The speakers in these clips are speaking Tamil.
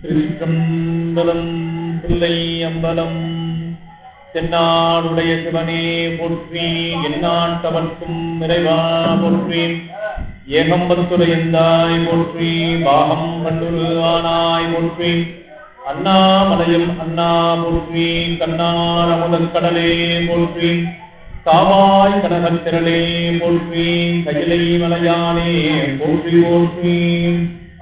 திருச்சிற்றம்பலம். பிள்ளை அம்பலம். தென்னாடுடைய சிவனே போற்றி, எந்நாட்டவர்க்கும் இறைவா போற்றி, ஏகம்பத்துரையந்தாய் போற்றி, பாகம் வண்டுரு ஆனாய் போற்றி, அண்ணாமலையம் அண்ணா போற்றி, கண்ணார் அமுதக் கடலே போற்றி, காவாய் கனகத் திரளே போற்றி, கையிலை மலையானே போற்றி போற்றி,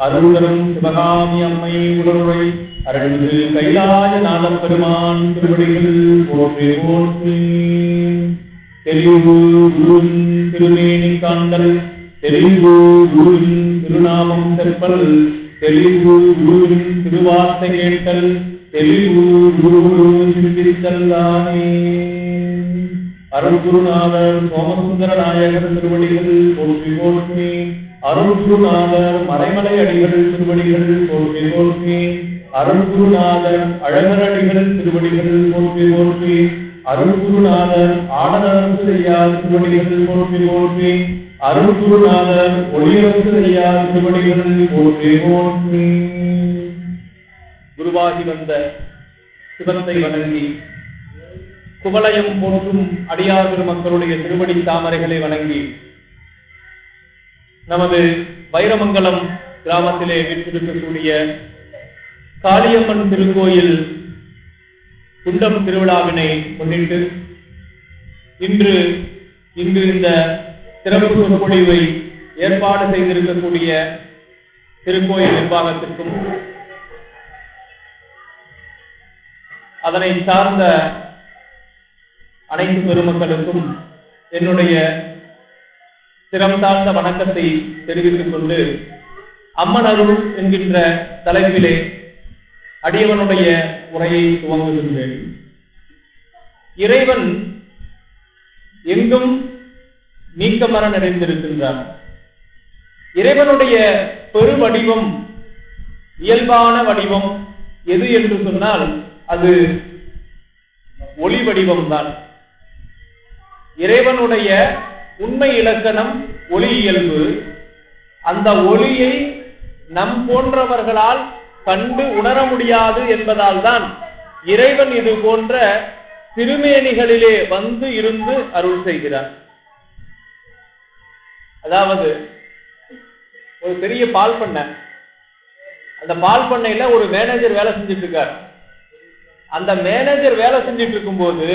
அருள்தரும் சிவகாமி அம்மை உடலுரை அருள்மிகு கைலாய நாதப் பெருமான் திருவடிகள் போற்றி போற்றி. தெளிவு குருவின் திருமேனி காண்டல், தெளிவு குருவின் திருநாமம் தெற்பல், தெளிவு குருவின் திருவார்த்தை கேட்டல், தெளிவு குரு சிந்தித்தல்லானே. அருள்குருநாதர் சோமசுந்தர நாயகர் திருவடிகள் போற்றி போற்றி, அருள்குருநாதர் மறைமலை அடிகள் திருவடிகள் போற்றி போற்றி, அருள்குருநாதர் அழகரடிகள் திருவடிகள் போற்றி போற்றி, அருள்குருநாதர் ஆடனரசையார் திருவடிகள் போற்றி போற்றி, அருள்குருநாதர் ஒளியரசையார் திருவடிகள் போற்றி போற்றி. குருவாகி வந்த சிவத்தை வணங்கி குவலயம் போற்றும் அடியார் பெருமக்களுடைய திருவடி தாமரைகளை வணங்கி நமது வைரமங்கலம் கிராமத்திலே வீற்றிருக்கக்கூடிய காளியம்மன் திருக்கோயில் குண்டம் திருவிழாவினை முன்னிட்டு இன்று இந்த சிறப்பு சொற்பொழிவை ஏற்பாடு செய்திருக்கக்கூடிய திருக்கோயில் நிர்வாகத்திற்கும் அதனை சார்ந்த அனைத்து பெருமக்களுக்கும் என்னுடைய சிரம் சார்ந்த வணக்கத்தை தெரிவித்துக் கொண்டு, அம்மன் அருள் என்கின்ற தலைப்பிலே அடியவனுடைய உரையை துவங்குகின்றேன். இறைவன் எங்கும் நீக்கமர நிறைந்திருக்கின்றான். இறைவனுடைய பெருவடிவம், இயல்பான வடிவம் எது என்று சொன்னால் அது ஒளி வடிவம்தான். இறைவனுடைய உண்மை இலக்கணம் ஒளி இயல்பு. அந்த ஒளியை நம் போன்றவர்களால் கண்டு உணர முடியாது என்பதால் தான் இறைவன் இது போன்ற திருமேனிகளிலே வந்து இருந்து அருள் செய்கிறார். அதாவது ஒரு பெரிய பால் பண்ணை, அந்த பால் பண்ணையில ஒரு மேனேஜர் வேலை செஞ்சுட்டு இருக்கார். அந்த மேனேஜர் வேலை செஞ்சுட்டு இருக்கும்போது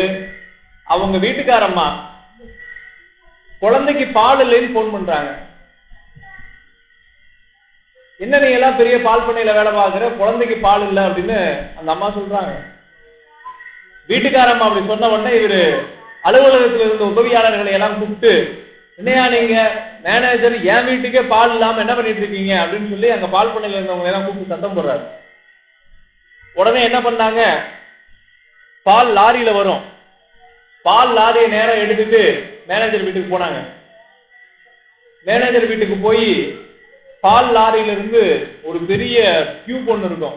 அவங்க வீட்டுக்காரம்மா குழந்தைக்கு பால் இல்லைன்னு போன் பண்றாங்க. என்ன நீ எல்லாம் பெரிய பால் பண்ணையில வேலை பார்க்குற, குழந்தைக்கு பால் இல்லை அப்படின்னு அந்த அம்மா சொல்றாங்க. வீட்டுக்காரம்மா அப்படி சொன்ன உடனே இவரு அலுவலகத்தில் இருந்த உதவியாளர்களை எல்லாம் கூப்பிட்டு, என்னையா நீங்க மேனேஜர் என் வீட்டுக்கே பால் இல்லாம என்ன பண்ணிட்டு இருக்கீங்க அப்படின்னு சொல்லி அங்க பால் பண்ணையில இருந்தவங்க எல்லாம் கூப்பிட்டு சத்தம் போடுறாரு. உடனே என்ன பண்ணாங்க, பால் லாரியில வரும், பால் லாரியை நேரம் எடுத்துட்டு மேனேஜர் வீட்டுக்கு போனாங்க. மேனேஜர் வீட்டுக்கு போய் பால் லாரியில இருந்து ஒரு பெரிய டியூப் ஒன்று இருக்கும்,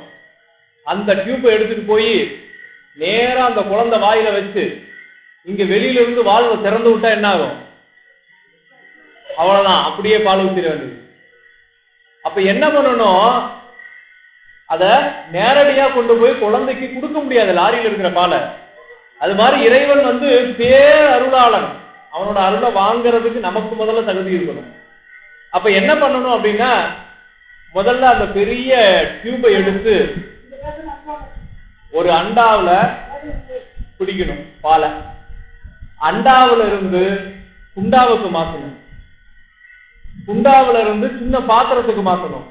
அந்த டியூப்பை எடுத்துட்டு போய் நேரம் அந்த குழந்தை வாயில வச்சு இங்க வெளியில இருந்து வால்வை திறந்து விட்டா என்ன ஆகும், அவ்வளவுதான், அப்படியே பால் ஊத்திர வேண்டியது. அப்ப என்ன பண்ணணும், அத நேரடியா கொண்டு போய் குழந்தைக்கு கொடுக்க முடியாது லாரியில இருக்கிற பாலை. அது மாதிரி இறைவன் வந்து பேர் அருளாளன், அவனோட அருளை வாங்கிறதுக்கு நமக்கு முதல்ல தகுதி இருக்கணும். அப்ப என்ன பண்ணணும் அப்படின்னா, முதல்ல அந்த பெரிய டியூபை எடுத்து ஒரு அண்டாவில் குடிக்கணும் பாலை. அண்டாவில இருந்து குண்டாவுக்கு மாற்றணும், குண்டாவில இருந்து சின்ன பாத்திரத்துக்கு மாற்றணும்.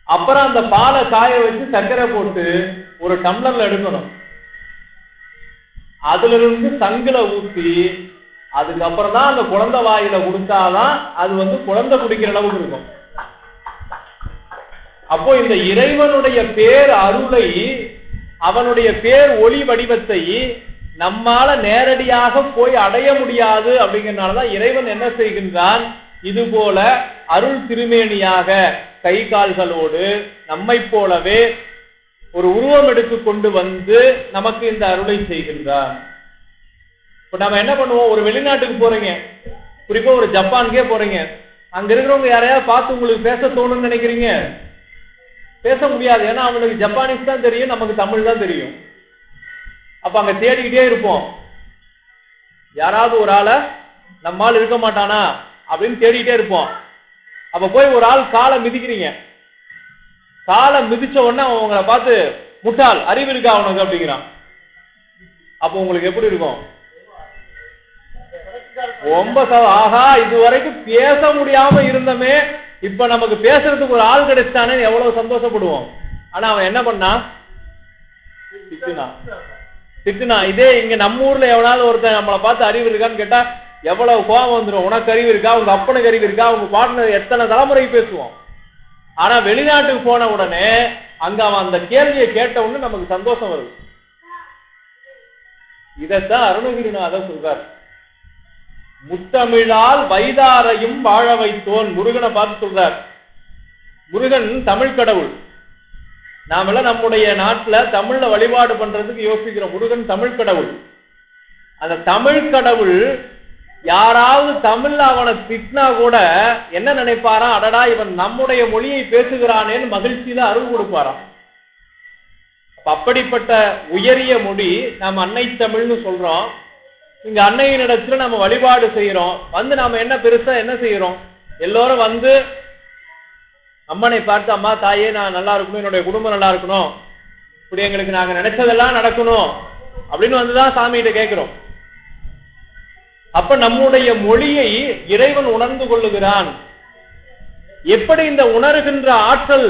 அப்புறம் அந்த பாலை காய வச்சு சர்க்கரை போட்டு ஒரு டம்ளர்ல எடுக்கணும். அதுல இருந்து சங்குல ஊற்றி அதுக்கப்புறம் தான் அந்த குழந்தை வாயில கொடுத்தாதான் அது வந்து குழந்தை குடிக்கிற அளவுக்கு இருக்கும். அப்போ இந்த இறைவனுடைய பேர் அருளை, அவனுடைய பேர் ஒளி வடிவத்தை நம்மால நேரடியாக போய் அடைய முடியாது. அப்படிங்கிறதுனாலதான் இறைவன் என்ன செய்கின்றான், இது போல அருள் திருமேனியாக கை கால்களோடு நம்மை போலவே ஒரு உருவம் எடுத்து கொண்டு வந்து நமக்கு இந்த அருளை செய்கின்றார். இப்ப நம்ம என்ன பண்ணுவோம், ஒரு வெளிநாட்டுக்கு போறீங்க, குறிப்பா ஒரு ஜப்பானுக்கே போறீங்க, அங்க இருக்கிறவங்க யாரையாவது பார்த்து உங்களுக்கு பேச தோணும்னு நினைக்கிறீங்க? பேச முடியாது. ஏன்னா அவனுக்கு ஜப்பானீஸ் தான் தெரியும், நமக்கு தமிழ் தான் தெரியும். அப்ப அங்க தேடிக்கிட்டே இருப்போம், யாராவது ஒரு ஆளை நம்மால் இருக்க மாட்டானா அப்படின்னு தேடிக்கிட்டே இருப்போம். அப்ப போய் ஒரு ஆள் காலை மிதிக்கிறீங்க, காலை மிதிச்ச உடனே அவன் உங்களை பார்த்து முட்டாள், அறிவு இருக்கா அவனுக்கு அப்படிங்கிறான். அப்போ உங்களுக்கு எப்படி இருக்கும்? ரொம்ப ஆஹா, இது வரைக்கும் பேச முடியாம இருந்தமே, இப்ப நமக்கு பேசுறதுக்கு ஒரு ஆள் கிடைச்சானே எவ்வளவு சந்தோஷப்படுவோம். ஆனா அவன் என்ன பண்ணா? திட்டுனா. இதே இங்க நம்ம ஊர்ல எவனாவது ஒருத்தன் நம்மளை பார்த்து அறிவு இருக்கான்னு கேட்டா எவ்வளவு கோபம் வந்துடும். உனக்கு அறிவு இருக்கா, உங்க அப்பனுக்கு அறிவு இருக்கா, உங்க பாட்னர் எத்தனை தலைமுறைக்கு பேசுவோம். ஆனா வெளிநாட்டுக்கு போன உடனே அங்க அவன் அந்த கேள்வியை கேட்ட உடனே நமக்கு சந்தோஷம் வருது. இதைத்தான் அருணகிரிநாதர் சொல்றார், முத்தமிழால் வைதாரையும் வாழ வைத்தோன். முருகனை பார்த்து சொல்றார். முருகன் தமிழ் கடவுள். நாமெல்லாம் நம்முடைய நாட்டுல தமிழ்ல வழிபாடு பண்றதுக்கு யோசிக்கிறோம். முருகன் தமிழ் கடவுள். அந்த தமிழ் கடவுள் யாராவது தமிழ்ல அவனை திட்டினா கூட என்ன நினைப்பாராம்? அடடா, இவன் நம்முடைய மொழியை பேசுகிறானேன்னு மகிழ்ச்சியில அருள் கொடுப்பாராம். அப்படிப்பட்ட உயரிய மொழி நாம் அன்னை தமிழ்னு சொல்றோம். இங்க அன்னையின் இடத்துல நம்ம வழிபாடு செய்யறோம். வந்து நாம என்ன பெருசா என்ன செய்யறோம்? எல்லோரும் வந்து அம்மனை பார்த்து, அம்மா தாயே நான் நல்லா இருக்கணும், என்னுடைய குடும்பம் நல்லா இருக்கணும், இப்படி எங்களுக்கு நாங்க நினைச்சதெல்லாம் நடக்கணும் அப்படின்னு வந்துதான் சாமிகிட்ட கேட்கிறோம். அப்ப நம்முடைய மொழியை இறைவன் உணர்ந்து கொள்ளுகிறான். எப்படி இந்த உணர்கின்ற ஆற்றல்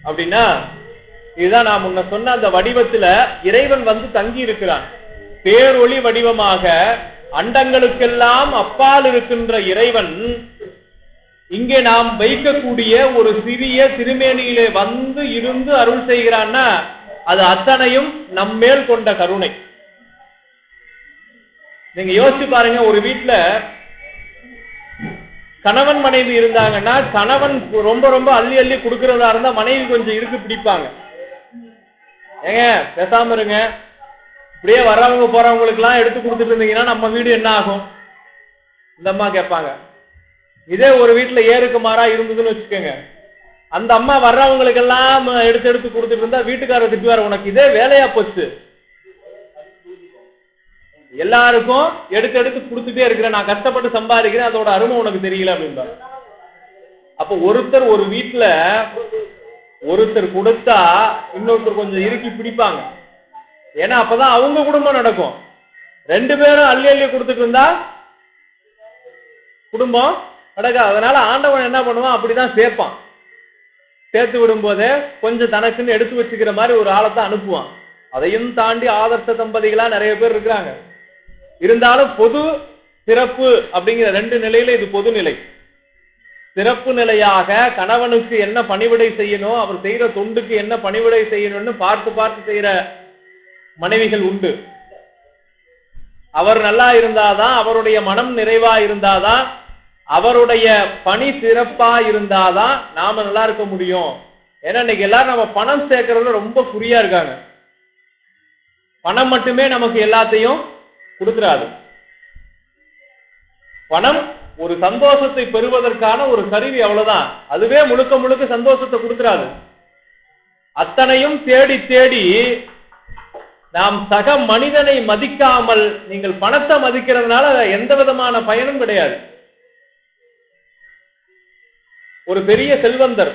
அப்படின்னா, இதுதான் நான் முன்ன சொன்ன அந்த வடிவத்துல இறைவன் வந்து தங்கி இருக்கிறான். பேரொளி வடிவமாக அண்டங்களுக்கெல்லாம் அப்பால் இருக்கின்ற இறைவன் இங்கே நாம் வைக்கக்கூடிய ஒரு சிறிய திருமேனியிலே வந்து இருந்து அருள் செய்கிறான்னா அது அத்தனையும் நம்மேல் கொண்ட கருணை. நீங்க யோசிச்சு பாருங்க, ஒரு வீட்டுல கணவன் மனைவி இருந்தாங்கன்னா கணவன் ரொம்ப ரொம்ப அள்ளி அள்ளி கொடுக்கறதா இருந்தா மனைவி கொஞ்சம் இருக்கு பிடிப்பாங்க. ஏங்க பேசாம இருங்க, இப்படியே வர்றவங்க போறவங்களுக்கு எல்லாம் எடுத்து கொடுத்துட்டு இருந்தீங்கன்னா நம்ம வீடு என்ன ஆகும்? இந்த அம்மா கேட்பாங்க. இதே ஒரு வீட்டுல ஏறுக்கு மாறா இருந்ததுன்னு வச்சுக்கோங்க, அந்த அம்மா வர்றவங்களுக்கு எல்லாம் எடுத்து எடுத்து கொடுத்துட்டு இருந்தா வீட்டுக்காரர் திட்டுவார், உனக்கு இதே வேலையா போச்சு, எல்லாருக்கும் எடுத்து எடுத்து கொடுத்துட்டே இருக்கிறேன், நான் கஷ்டப்பட்டு சம்பாதிக்கிறேன், அதோட அருமை உனக்கு தெரியல அப்படின்பாரு. அப்ப ஒருத்தர் ஒரு வீட்டுல ஒருத்தர் கொடுத்தா இன்னொருத்தர் கொஞ்சம் இறுக்கி பிடிப்பாங்க. ஏன்னா அப்பதான் அவங்க குடும்பம் நடக்கும். ரெண்டு பேரும் அள்ளி அள்ளி கொடுத்துட்டு இருந்தா குடும்பம் நடக்காது. அதனால ஆண்டவன் என்ன பண்ணுவான், அப்படிதான் சேர்ப்பான். சேர்த்து விடும் போதே கொஞ்சம் தனக்குன்னு எடுத்து வச்சுக்கிற மாதிரி ஒரு ஆளத்தான் அனுப்புவான். அதையும் தாண்டி ஆதர்ச தம்பதிகளா நிறைய பேர் இருக்கிறாங்க. இருந்தாலும் பொது சிறப்பு அப்படிங்கிற ரெண்டு நிலையில இது பொது நிலை. சிறப்பு நிலையாக கணவனுக்கு என்ன பணிவிடை செய்யணும், அவர் செய்யற தொண்டுக்கு என்ன பணிவிடை செய்யணும்னு பார்த்து பார்த்து செய்யற மனைவிகள் உண்டு. அவர் நல்லா இருந்தாதான், அவருடைய மனம் நிறைவா இருந்தாதான், அவருடைய பணி சிறப்பா இருந்தாதான் நாம நல்லா இருக்க முடியும். ஏன்னா இன்னைக்கு எல்லாரும் நம்ம பணம் சேர்க்கறதுல ரொம்ப குறியா இருக்காங்க. பணம் மட்டுமே நமக்கு எல்லாத்தையும் கொடுத்துறாது. பணம் ஒரு சந்தோஷத்தை பெறுவதற்கான ஒரு கருவி, அவ்வளவுதான். அதுவே முழுக்க முழுக்க சந்தோஷத்தை கொடுத்துறாது. அத்தனையும் தேடி தேடி நாம் சக மனிதனை மதிக்காமல் நீங்கள் பணத்தை மதிக்கிறதுனால எந்த விதமான பயனும் கிடையாது. ஒரு பெரிய செல்வந்தர்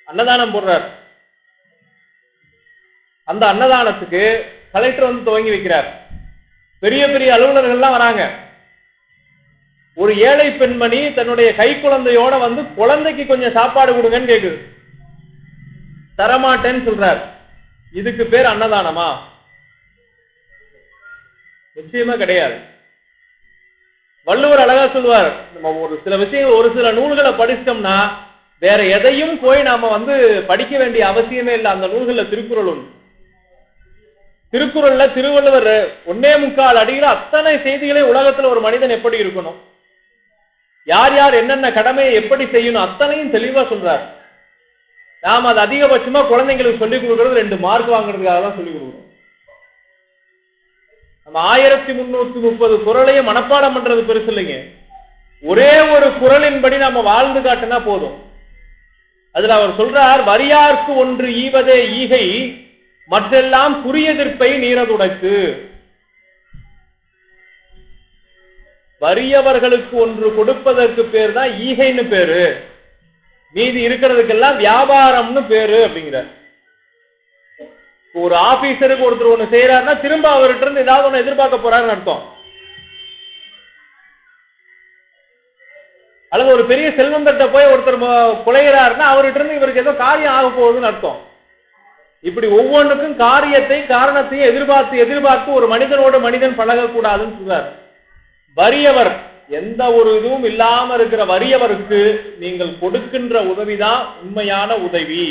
அன்னதானம் போடுறார். அந்த அன்னதானத்துக்கு கலெக்டர் வந்து துவங்கி வைக்கிறார். பெரிய பெரிய அலுவலர்கள்லாம் வராங்க. ஒரு ஏழை பெண்மணி தன்னுடைய கை குழந்தையோட வந்து குழந்தைக்கு கொஞ்சம் சாப்பாடு கொடுங்கன்னு கேக்குது. தரமாட்டேன்னு சொல்றார். இதுக்கு பேர் அன்னதானமா? நிச்சயமா கிடையாது. வள்ளுவர் அழகா சொல்வார், நம்ம ஒரு சில விஷயங்கள் ஒரு சில நூல்களை படிச்சிட்டோம்னா வேற எதையும் போய் நாம வந்து படிக்க வேண்டிய அவசியமே இல்லை. அந்த நூல்கள்ல திருக்குறள் ஒன்று. திருக்குறள்ல திருவள்ளுவர் 1.25 அடியில அத்தனை செய்திகளை உலகத்துல ஒரு மனிதன் எப்படி இருக்கணும், யார் யார் என்னென்ன கடமையை எப்படி செய்யணும் அத்தனையும் தெளிவா சொல்றார். நாம அது அதிகபட்சமா குழந்தைங்களுக்கு சொல்லிக் கொடுக்கறது 2 மார்க் வாங்குறதுக்காக தான் சொல்லிக் கொடுக்குறோம். நம்ம 1330 குறளையும் மனப்பாடம் பண்றது பெருசு இல்லைங்க. ஒரே ஒரு குறளின்படி நாம வாழ்ந்து காட்டினா போதும். அதுல அவர் சொல்றார், வரியார்க்கு ஒன்று ஈவதே ஈகை, மற்றெல்லாம் புரியதிர்ப்பை நீரதுடைத்து. வறியவர்களுக்கு ஒன்று கொடுப்பதற்கு பேர் தான் ஈகைன்னு பேரு, மீதி இருக்கிறதுக்கெல்லாம் வியாபாரம்னு பேரு அப்படிங்கிறார். ஒரு ஆபீசருக்கு ஒருத்தர் ஒண்ணு செய்யறாருன்னா திரும்ப அவர்கிட்ட இருந்து ஏதாவது ஒண்ணு எதிர்பார்க்க போறாருன்னு அர்த்தம். அல்லது ஒரு பெரிய செல்வந்தட்ட போய் ஒருத்தர் குலைகிறாருன்னா அவர்கிட்ட இருந்து இவருக்கு ஏதோ காரியம் ஆக போகுதுன்னு அர்த்தம். இப்படி ஒவ்வொன்றுக்கும் காரியத்தை காரணத்தையும் எதிர்பார்த்து எதிர்பார்த்து ஒரு மனிதனோடு மனிதன் பழகக்கூடாதுன்னு சொல்றார். வறியவர், எந்த ஒரு இதுவும் இல்லாம இருக்கிற வறியவருக்கு நீங்கள் கொடுக்கின்ற உதவிதான் உண்மையான உதவி.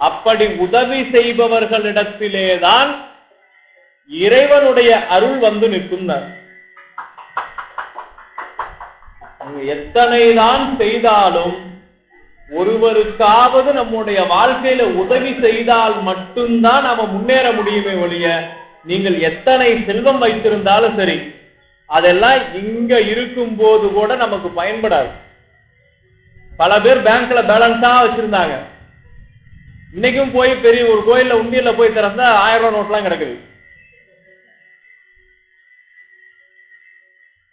அப்படி உதவி செய்பவர்களிடத்திலேதான் இறைவனுடைய அருள் வந்து நிற்கும். எத்தனைதான் செய்தாலும் ஒருவருக்காவது நம்முடைய வாழ்க்கையில உதவி செய்தால் மட்டும்தான் நாம முன்னேற முடியுமே ஒழிய, நீங்கள் எத்தனை செல்வம் வைத்திருந்தாலும் சரி, அதெல்லாம் இங்க இருக்கும் போது கூட நமக்கு பயன்படாது. பல பேர் பேங்க்ல பேலன்ஸா வச்சிருந்தாங்க, இன்னைக்கும் போய் பெரிய ஒரு கோயில்ல உண்டியல்ல போய் திறந்தா 1000 ரூபாய் நோட்லாம் கிடக்குது.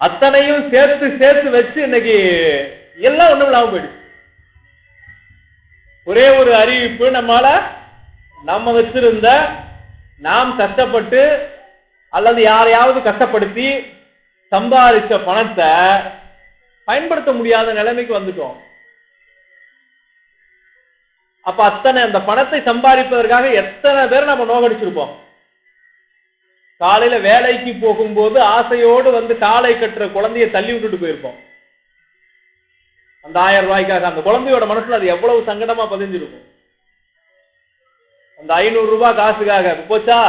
அத்தனையும் சேர்த்து சேர்த்து வச்சு இன்னைக்கு எல்லாம் ஒண்ணும் இல்லாம போயிடுச்சு. ஒரே ஒரு அறிவிப்பு, நம்ம வச்சிருந்த நாம் கஷ்டப்பட்டு அல்லது யாரையாவது கஷ்டப்படுத்தி சம்பாதிச்ச பணத்தை பயன்படுத்த முடியாத நிலைமைக்கு வந்துட்டோம். அப்ப அத்தனை அந்த பணத்தை சம்பாதிப்பதற்காக எத்தனை பேர் நம்ம நோகடிச்சிருப்போம். காலையில வேலைக்கு போகும்போது ஆசையோடு வந்து காலை கட்டுற குழந்தைய தள்ளி விட்டுட்டு போயிருப்போம் அந்த 1000 ரூபாய்க்காக. அந்த குழந்தையோட மனசுல அது எவ்வளவு சங்கடமா பதிஞ்சிருக்கும். அந்த 500 ரூபாய் காசுக்காக போச்சா,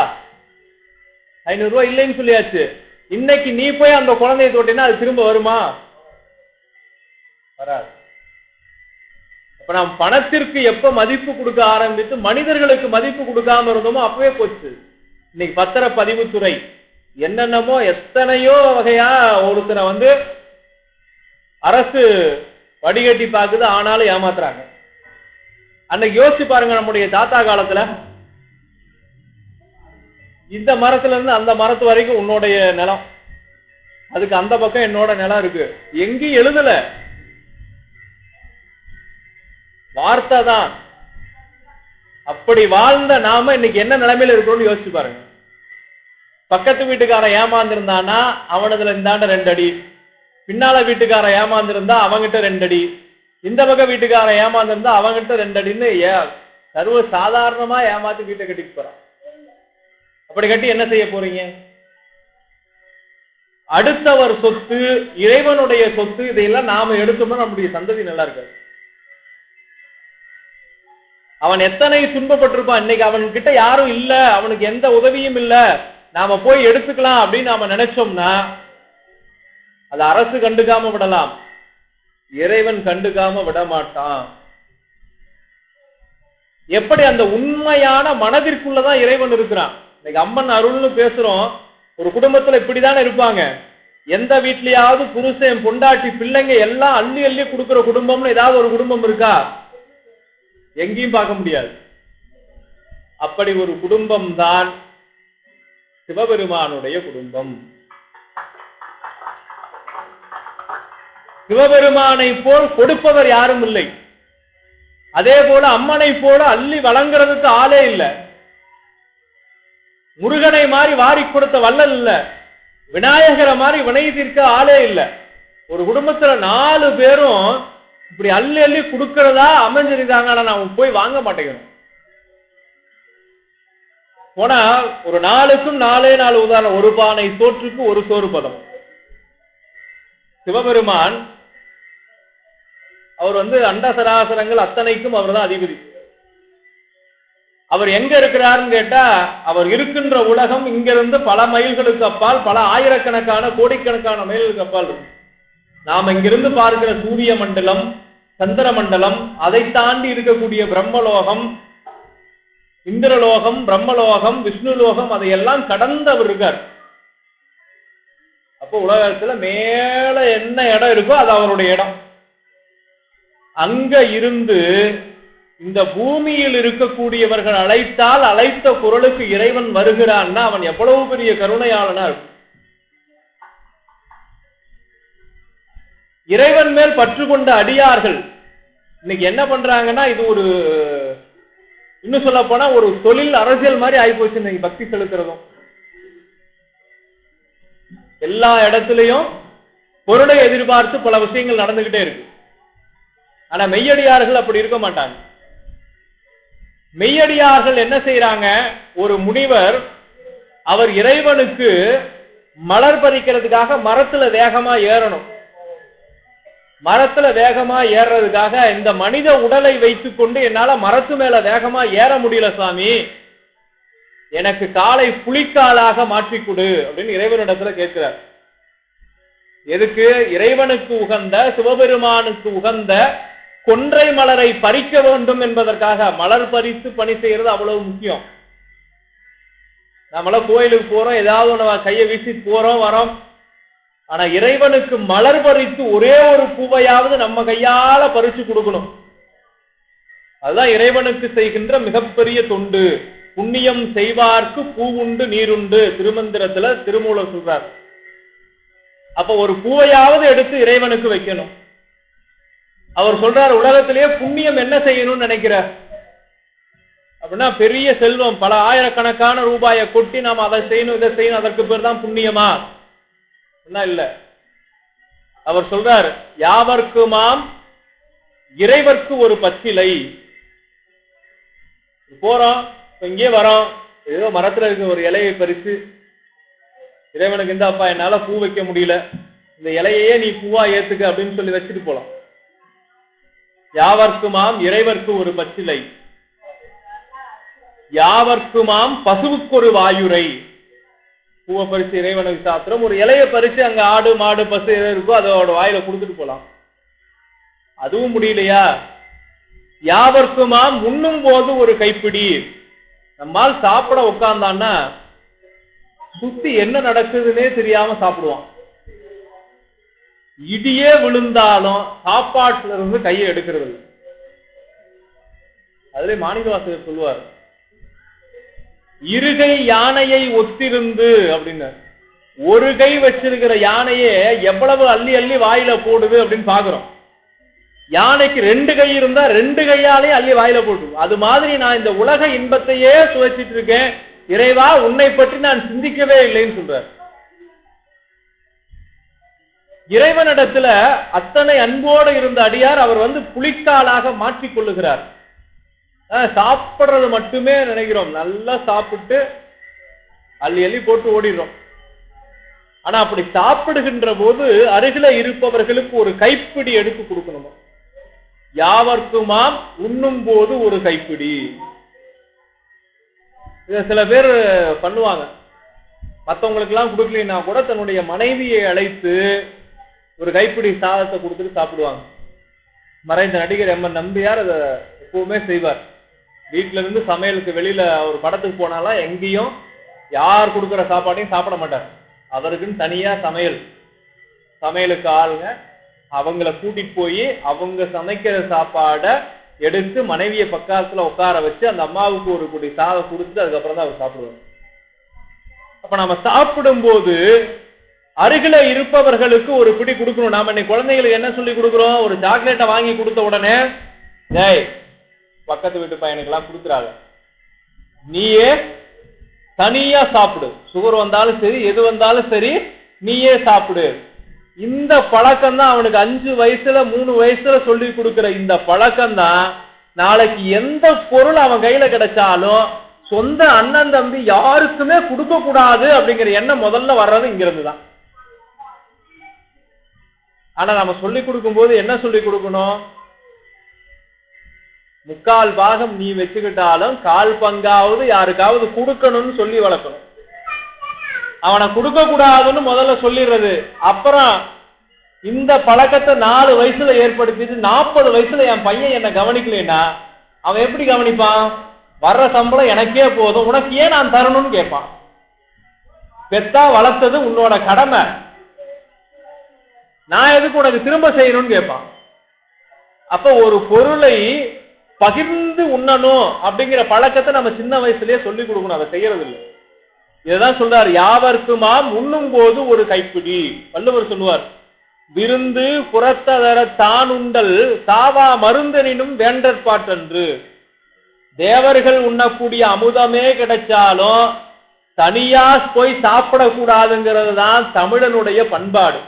500 ரூபாய் இல்லைன்னு சொல்லியாச்சு. இன்னைக்கு நீ போய் அந்த குழந்தைய தொட்டினா அது திரும்ப வருமா? வராது. அப்ப நாம் பணத்திற்கு எப்ப மதிப்பு கொடுக்க ஆரம்பித்து மனிதர்களுக்கு மதிப்பு கொடுக்காம இருந்தோமோ அப்பவே போச்சு. இன்னைக்கு பத்திரப்பதிவுத்துறை என்னென்னமோ எத்தனையோ வகையா ஒருத்தரை வந்து அரசு வடிகட்டி பார்க்குது, ஆனாலும் ஏமாத்துறாங்க. அன்னைக்கு யோசிச்சு பாருங்க, நம்முடைய தாத்தா காலத்துல இந்த மரத்துல இருந்து அந்த மரத்து வரைக்கும் உன்னுடைய நிலம், அதுக்கு அந்த பக்கம் என்னோட நிலம் இருக்கு, எங்கேயும் எழுதல, வார்த்தை தான். அப்படி வாழ்ந்த நாம இன்னைக்கு என்ன நிலைமையில இருக்கிறோம்னு யோசிச்சு பாருங்க. பக்கத்து வீட்டுக்காரன் ஏமாந்திருந்தானா அவனதுல இந்தாண்ட 2 அடி, பின்னால வீட்டுக்காரன் ஏமாந்திருந்தா அவங்கிட்ட 2 அடி, இந்த பக்கம் வீட்டுக்காரன் ஏமாந்திருந்தா அவங்கிட்ட 2 அடின்னு சர்வ சாதாரணமா ஏமாத்தி வீட்டை கட்டிட்டு போறான். அப்படி கட்டி என்ன செய்ய போறீங்க? அடுத்தவர் சொத்து, இறைவனுடைய சொத்து, இதையெல்லாம் நாம எடுத்தோம்னா நம்முடைய சந்ததி நல்லா இருக்காது. அவன் எத்தனை துன்பப்பட்டிருப்பான். இன்னைக்கு அவன் கிட்ட யாரும் இல்ல, அவனுக்கு எந்த உதவியும் இல்ல, நாம போய் எடுத்துக்கலாம் அப்படின்னு நாம நினைச்சோம்னா அது அரசு கண்டுக்காம விடலாம், இறைவன் கண்டுக்காம விட மாட்டான். எப்படி அந்த உண்மையான மனதிற்குள்ளதான் இறைவன் இருக்கிறான். இன்னைக்கு அம்மன் அருள்னு பேசுறோம், ஒரு குடும்பத்துல இப்படிதானே இருப்பாங்க. எந்த வீட்லயாவது புருஷன் பொண்டாட்டி பிள்ளைங்க எல்லாம் அள்ளி அள்ளி கொடுக்கிற குடும்பம்னு ஏதாவது ஒரு குடும்பம் இருக்கா? எங்கேயும் பார்க்க முடியாது. அப்படி ஒரு குடும்பம் தான் சிவபெருமானுடைய குடும்பம். சிவபெருமானை போல் கொடுப்பவர் யாரும் இல்லை, அதே போல அம்மனை போல அள்ளி வழங்குறதுக்கு ஆளே இல்லை. முருகனை மாதிரி வாரி கொடுத்த வள்ளல் இல்ல, விநாயகரை மாதிரி வினை தீர்க்க ஆளே இல்லை. ஒரு குடும்பத்துல 4 பேரும் இப்படி அள்ளி அள்ளி கொடுக்கறதா அமைஞ்சிருக்காங்க, ஆனா நான் போய் வாங்க மாட்டேங்கிறோம். போனா ஒரு 4க்கும் 4 உதாரணம். ஒரு பானை சோற்றுக்கு ஒரு சோறு பதம். சிவபெருமான் அவர் அண்ட சராசரங்கள் அத்தனைக்கும் அவர் தான் அதிபதி. அவர் எங்க இருக்கிறாருன்னு கேட்டா, அவர் இருக்கின்ற உலகம் இங்கிருந்து பல மைல்களுக்கு அப்பால், பல ஆயிரக்கணக்கான கோடிக்கணக்கான மைல்களுக்கு அப்பால் இருக்கு. நாம் இங்கிருந்து பார்க்கிற சூரிய மண்டலம், சந்திர மண்டலம், அதை தாண்டி இருக்கக்கூடிய பிரம்மலோகம், இந்திரலோகம், பிரம்மலோகம், விஷ்ணுலோகம், அதையெல்லாம் கடந்து அவர் இருக்கார். அப்போ உலகத்துல மேல என்ன என்ன இடம் இருக்கோ அது அவருடைய இடம். அங்க இருந்து இந்த பூமியில் இருக்கக்கூடியவர்கள் அழைத்தால் அழைத்த குரலுக்கு இறைவன் வருகிறான்னா அவன் எவ்வளவு பெரிய கருணையாளனா இருக்கும். இறைவன் மேல் பற்று கொண்ட அடியார்கள் இன்னைக்கு என்ன பண்றாங்கன்னா, இது ஒரு இன்னும் சொல்ல போனா ஒரு தொழில் அரசியல் மாதிரி ஆயிப்போச்சு இன்னைக்கு பக்தி செலுத்துறதும். எல்லா இடத்துலயும் பொருளை எதிர்பார்த்து பல விஷயங்கள் நடந்துகிட்டே இருக்கு. ஆனா மெய்யடியார்கள் அப்படி இருக்க மாட்டாங்க. மெய்யடியார்கள் என்ன செய்யறாங்க, ஒரு முனிவர் அவர் இறைவனுக்கு மலர் பறிக்கிறதுக்காக மரத்துல வேகமா ஏறணும். மரத்துல வேகமா ஏறதுக்காக இந்த மனித உடலை வைத்துக் கொண்டு என்னால மரத்து மேல வேகமா ஏற முடியல சாமி, எனக்கு காலை புலிக்காலாக மாற்றி கொடு அப்படின்னு இறைவனிடத்துல கேட்கிறார். எதுக்கு? இறைவனுக்கு உகந்த சிவபெருமானுக்கு உகந்த கொன்றை மலரை பறிக்க வேண்டும் என்பதற்காக. மலர் பறித்து பணி செய்யறது அவ்வளவு முக்கியம். நம்மள கோயிலுக்கு போறோம், ஏதாவது நம்ம கையை வீசி போறோம் வரோம். ஆனா இறைவனுக்கு மலர் பறித்து ஒரே ஒரு பூவையாவது நம்ம கையால பறிச்சு கொடுக்கணும். அதுதான் இறைவனுக்கு செய்கின்ற மிகப்பெரிய தொண்டு. புண்ணியம் செய்வார்க்கு பூவுண்டு நீருண்டு திருமந்திரத்துல திருமூலர் சொல்றார். அப்ப ஒரு பூவையாவது எடுத்து இறைவனுக்கு வைக்கணும். அவர் சொல்றார், உலகத்திலேயே புண்ணியம் என்ன செய்யணும்னு நினைக்கிறார் அப்படின்னா, பெரிய செல்வம் பல ஆயிரக்கணக்கான ரூபாயை கொட்டி நாம அதை செய்யணும் இதை செய்யணும், அதற்கு பேர் தான் புண்ணியமா? இல்ல. அவர் சொல்றார், யாவர்க்குமாம் இறைவர்க்கு ஒரு பச்சிலை. போறோம், இங்கே வரோம், ஏதோ மரத்துல இருக்க ஒரு இலையை பறிச்சு இறைவனுக்கு இந்த அப்பா என்னால பூ வைக்க முடியல, இந்த இலையே நீ பூவா ஏத்துக்க அப்படின்னு சொல்லி வச்சுட்டு போலாம். யாவர்க்குமாம் இறைவர்க்கு ஒரு பச்சிலை, யாவர்க்குமாம் பசுவுக்கு ஒரு வாயுரை. பூவை பறிச்சு இறைவனுக்கு சாத்திரம், ஒரு இலையை பறிச்சு அங்க ஆடு மாடு பசு எது இருக்கோ அதோட வாயில கொடுத்துட்டு போலாம். அதுவும் முடியலையா, யாவர்க்குமாம் உண்ணும் போது ஒரு கைப்பிடி. நம்மால் சாப்பிட உட்கார்ந்தான்னா சுத்தி என்ன நடக்குதுன்னே தெரியாம சாப்பிடுவான். இடியே விழுந்தாலும் சாப்பாட்டுல இருந்து கையை எடுக்கிறது. அதுல மாணிக்கவாசகர் சொல்லுவார், இருகை யானையை ஒத்திருந்து அப்படின்னு. ஒரு கை வச்சிருக்கிற யானையே எவ்வளவு அள்ளி அள்ளி வாயில போடுது அப்படின்னு பாக்குறோம். யானைக்கு 2 கை இருந்தா 2 கையாலே அள்ளி வாயில போடுது. அது மாதிரி நான் இந்த உலக இன்பத்தையே சுவைச்சிட்டு இருக்கேன், இறைவா உன்னை பற்றி நான் சிந்திக்கவே இல்லைன்னு சொல்றார். இறைவனிடத்துல அத்தனை அன்போடு இருந்த அடியார் அவர் புலிக்காலாக மாற்றிக் கொள்ளுகிறார். சாப்பிடுறது மட்டுமே நினைக்கிறோம், நல்லா சாப்பிட்டு அள்ளி அள்ளி போட்டு ஓடிடுறோம். ஆனா அப்படி சாப்பிடுகின்ற போது அருகில இருப்பவர்களுக்கு ஒரு கைப்பிடி எடுத்து கொடுக்கணுமா. யாவர்க்குமாம் உண்ணும் போது ஒரு கைப்பிடி. இத சில பேர் பண்ணுவாங்க, மற்றவங்களுக்கு எல்லாம் கொடுக்கலன்னா கூட தன்னுடைய மனைவியை அழைத்து ஒரு கைப்பிடி சாதத்தை கொடுத்துட்டு சாப்பிடுவாங்க. மறைந்த நடிகர் எம். நம்பியார் அதை எப்பவுமே செய்வார். வீட்டுல இருந்து சமையலுக்கு வெளியில ஒரு படத்துக்கு போனாலும் எங்கேயும் யார் கொடுக்குற சாப்பாட்டையும் சாப்பிட மாட்டார். அவருக்குன்னு தனியா சமையலுக்கு ஆளுங்க, அவங்கள கூட்டிட்டு போய் அவங்க சமைக்கிற சாப்பாடை எடுத்து மனைவியை பக்கத்துல உட்கார வச்சு அந்த அம்மாவுக்கு ஒரு குடி சாதம் கொடுத்துட்டு அதுக்கப்புறம் தான் அவர் சாப்பிடுவார். அப்ப நம்ம சாப்பிடும் போது அருகில இருப்பவர்களுக்கு ஒரு பிடி கொடுக்கணும். நாம இன்னைக்கு குழந்தைகளுக்கு என்ன சொல்லி கொடுக்குறோம், ஒரு சாக்லேட்டை வாங்கி கொடுத்த உடனே ஜெய் பக்கத்து வீட்டு பையனுக்கெல்லாம் கொடுத்துறாங்க, நீயே தனியா சாப்பிடு, சுகர் வந்தாலும் சரி எது வந்தாலும் சரி நீயே சாப்பிடு. இந்த பழக்கம் தான் அவனுக்கு 5 வயசுல 3 வயசுல சொல்லி கொடுக்கிற இந்த பழக்கம் தான் நாளைக்கு எந்த பொருள் அவன் கையில கிடைச்சாலும் சொந்த அண்ணன் தம்பி யாருக்குமே கொடுக்க கூடாது அப்படிங்கிற எண்ணம் முதல்ல வர்றது இங்க இருந்துதான். ஆனா நம்ம சொல்லி கொடுக்கும் போது என்ன சொல்லி கொடுக்கணும், 3/4 பாகம் நீ வச்சுக்கிட்டாலும் 1/4 பங்காவது யாருக்காவது கொடுக்கணும்னு சொல்லி வளர்க்கணும். அவனை கொடுக்க கூடாதுன்னு முதல்ல சொல்லிடுறது. அப்புறம் இந்த பழக்கத்தை 4 வயசுல ஏற்படுத்திட்டு 40 வயசுல என் பையன் என்ன கவனிக்கலைன்னா அவன் எப்படி கவனிப்பான், வர்ற சம்பளம் எனக்கே போதும் உனக்கு ஏன் நான் தரணும்னு கேட்பான். பெத்தா வளர்த்தது உன்னோட கடமை, நான் எதுக்கு உனக்கு திரும்ப செய்யணும்னு கேட்பான். அப்ப ஒரு பொருளை பகிர்ந்து உண்ணணும் அப்படிங்கிற பழக்கத்தை நம்ம சின்ன வயசுலயே சொல்லி கொடுக்கணும். அதை செய்யறது இல்லை. இதுதான் சொல்றார், யாவர்க்குமாம் உண்ணும் போது ஒரு கைப்பிடி. வள்ளுவர் சொல்லுவார், விருந்து புறத்ததர தான் உண்டல் சாவா மருந்தனினும் வேண்டற்பாட்டன்று. தேவர்கள் உண்ணக்கூடிய அமுதமே கிடைச்சாலும் தனியா போய் சாப்பிடக்கூடாதுங்கிறது தான் தமிழனுடைய பண்பாடு.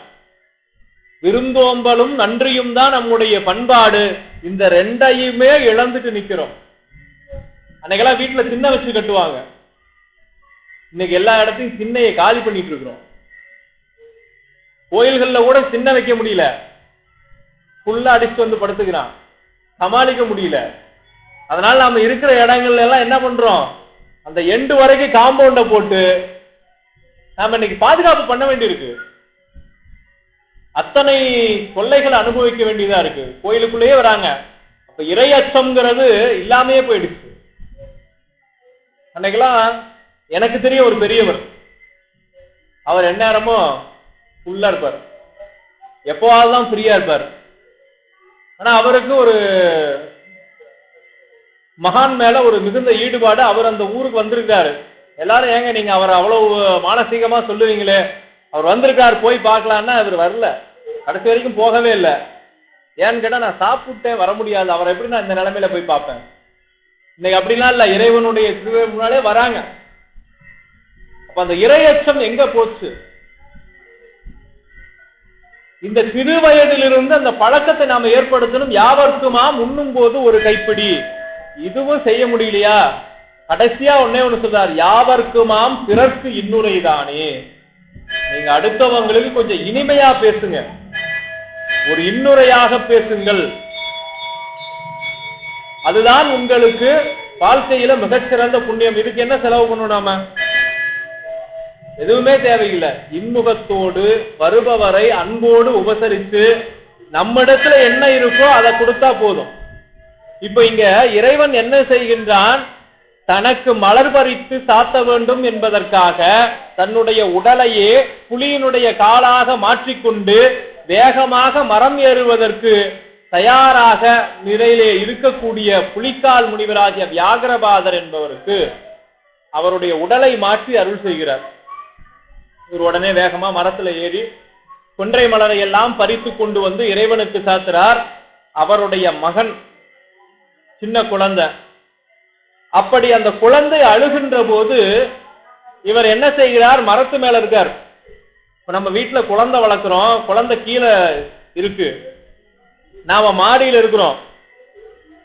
விருந்தோம்பலும் நன்றியும் தான் நம்முடைய பண்பாடு. இந்த ரெண்டையுமே இழந்துட்டு நிக்கிறோம். அன்னைக்கெல்லாம் வீட்டுல சின்ன வச்சு கட்டுவாங்க. இன்னைக்கு எல்லா இடத்தையும் சின்னையை காலி பண்ணிட்டு இருக்கிறோம். கோயில்கள்ல கூட சின்ன வைக்க முடியல, ஃபுல்லா அடிச்சு வந்து படுத்துக்கிறான், சமாளிக்க முடியல. அதனால நாம இருக்கிற இடங்கள்ல எல்லாம் என்ன பண்றோம், அந்த எண்டு வரைக்கும் காம்பவுண்ட போட்டு நாம இன்னைக்கு பாதுகாப்பு பண்ண வேண்டியிருக்கு. அத்தனை கொள்ளைகளை அனுபவிக்க வேண்டியதா இருக்கு. கோயிலுக்குள்ளேயே வராங்க. அப்ப இறை அச்சம்ங்கிறது இல்லாமையே போயிடுச்சு. அன்னைக்கெல்லாம் எனக்கு தெரிய ஒரு பெரியவர், அவர் எந்நேரமும் ஃபுல்லா இருப்பார், எப்போவாதான் ஃப்ரீயா இருப்பார். ஆனா அவருக்கு ஒரு மகான் மேல ஒரு மிகுந்த ஈடுபாடு. அவர் அந்த ஊருக்கு வந்திருக்காரு. எல்லாரும் ஏங்க நீங்க அவர் அவ்வளவு மானசீகமா சொல்லுவீங்களே, அவர் வந்திருக்காரு போய் பார்க்கலான்னா அவர் வரல, கடைசி வரைக்கும் போகவே இல்லை. ஏன்னு கேட்டா நான் சாப்பிட்டேன் வர முடியாது, அவரை எப்படி நான் இந்த நிலைமையில போய் பார்ப்பேன். இன்னைக்கு அப்படிலாம் இல்ல, இறைவனுடைய திருவே முன்னாலே வராங்க. அப்ப அந்த இறையச்சம் எங்க போச்சு? இந்த சிறு வயதிலிருந்து அந்த பழக்கத்தை நாம ஏற்படுத்தணும். யாவர்க்குமாம் உண்ணும் போது ஒரு கைப்பிடி. இதுவும் செய்ய முடியலையா? கடைசியா ஒன்னே ஒண்ணு சொல்றார், யாவர்க்குமாம் பிறர்க்கு இன்னுரைதானே. நீங்க அடுத்தவங்களுக்கு கொஞ்சம் இனிமையா பேசுங்க, ஒரு இன்னுரையாக பேசுங்கள். அதுதான் உங்களுக்கு வாழ்க்கையில மிகச்சிறந்த புண்ணியம். இதுக்கு என்ன செலவு பண்ணணும்? நாம எதுவுமே தேவையில்லை. இன்முகத்தோடு வருபவரை அன்போடு உபசரித்து நம்மிடத்துல என்ன இருக்கோ அதை கொடுத்தா போதும். இப்ப இங்க இறைவன் என்ன செய்கின்றான்? தனக்கு மலர் பறித்து சாத்த வேண்டும் என்பதற்காக தன்னுடைய உடலையே புலியினுடைய காலாக மாற்றிக்கொண்டு வேகமாக மரம் ஏறுவதற்கு தயாராக நிலையிலே இருக்கக்கூடிய புலிக்கால் முனிவராகிய வியாகரபாதர் என்பவருக்கு அவருடைய உடலை மாற்றி அருள் செய்கிறார். இவர் உடனே வேகமா மரத்துல ஏறி கொன்றை மலரை எல்லாம் பறித்து கொண்டு வந்து இறைவனுக்கு சாத்துறார். அவருடைய மகன் சின்ன குழந்தை. அப்படி அந்த குழந்தை அழுகின்ற போது இவர் என்ன செய்கிறார்? மரத்து மேல இருக்கார். இப்ப நம்ம வீட்டுல குழந்தை வளர்க்கிறோம், குழந்தை கீழே இருக்கு, நாம மாடியில இருக்கிறோம்.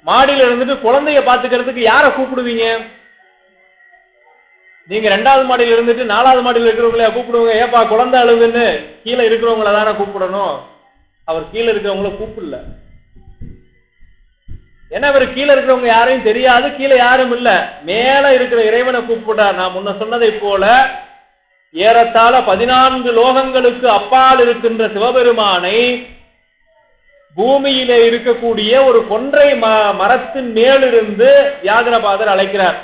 மாடியில இருந்துட்டு குழந்தைய பாத்துக்கிறதுக்கு யார கூப்பிடுவீங்க? நீங்க 2வது மாடியில இருந்துட்டு 4வது மாடியில இருக்கிறவங்கள கூப்பிடுவாங்க. ஏப்பா குழந்தை அழுதுன்னு கீழே இருக்கிறவங்கள தானே கூப்பிடணும். அவர் கீழே இருக்கிறவங்கள கூப்பிடல. ஏன்னா இவர் கீழே இருக்கிறவங்க யாரையும் தெரியாது, கீழே யாரும் இல்ல, மேல இருக்கிற இறைவனை கூப்பிட்டார். நான் முன்ன சொன்னதை போல ஏறத்தாழ 14 லோகங்களுக்கு அப்பால் இருக்கின்ற சிவபெருமானை பூமியிலே இருக்கக்கூடிய ஒரு கொன்றை மரத்தின் மேலிருந்து வியாகரபாதர் அழைக்கிறார்.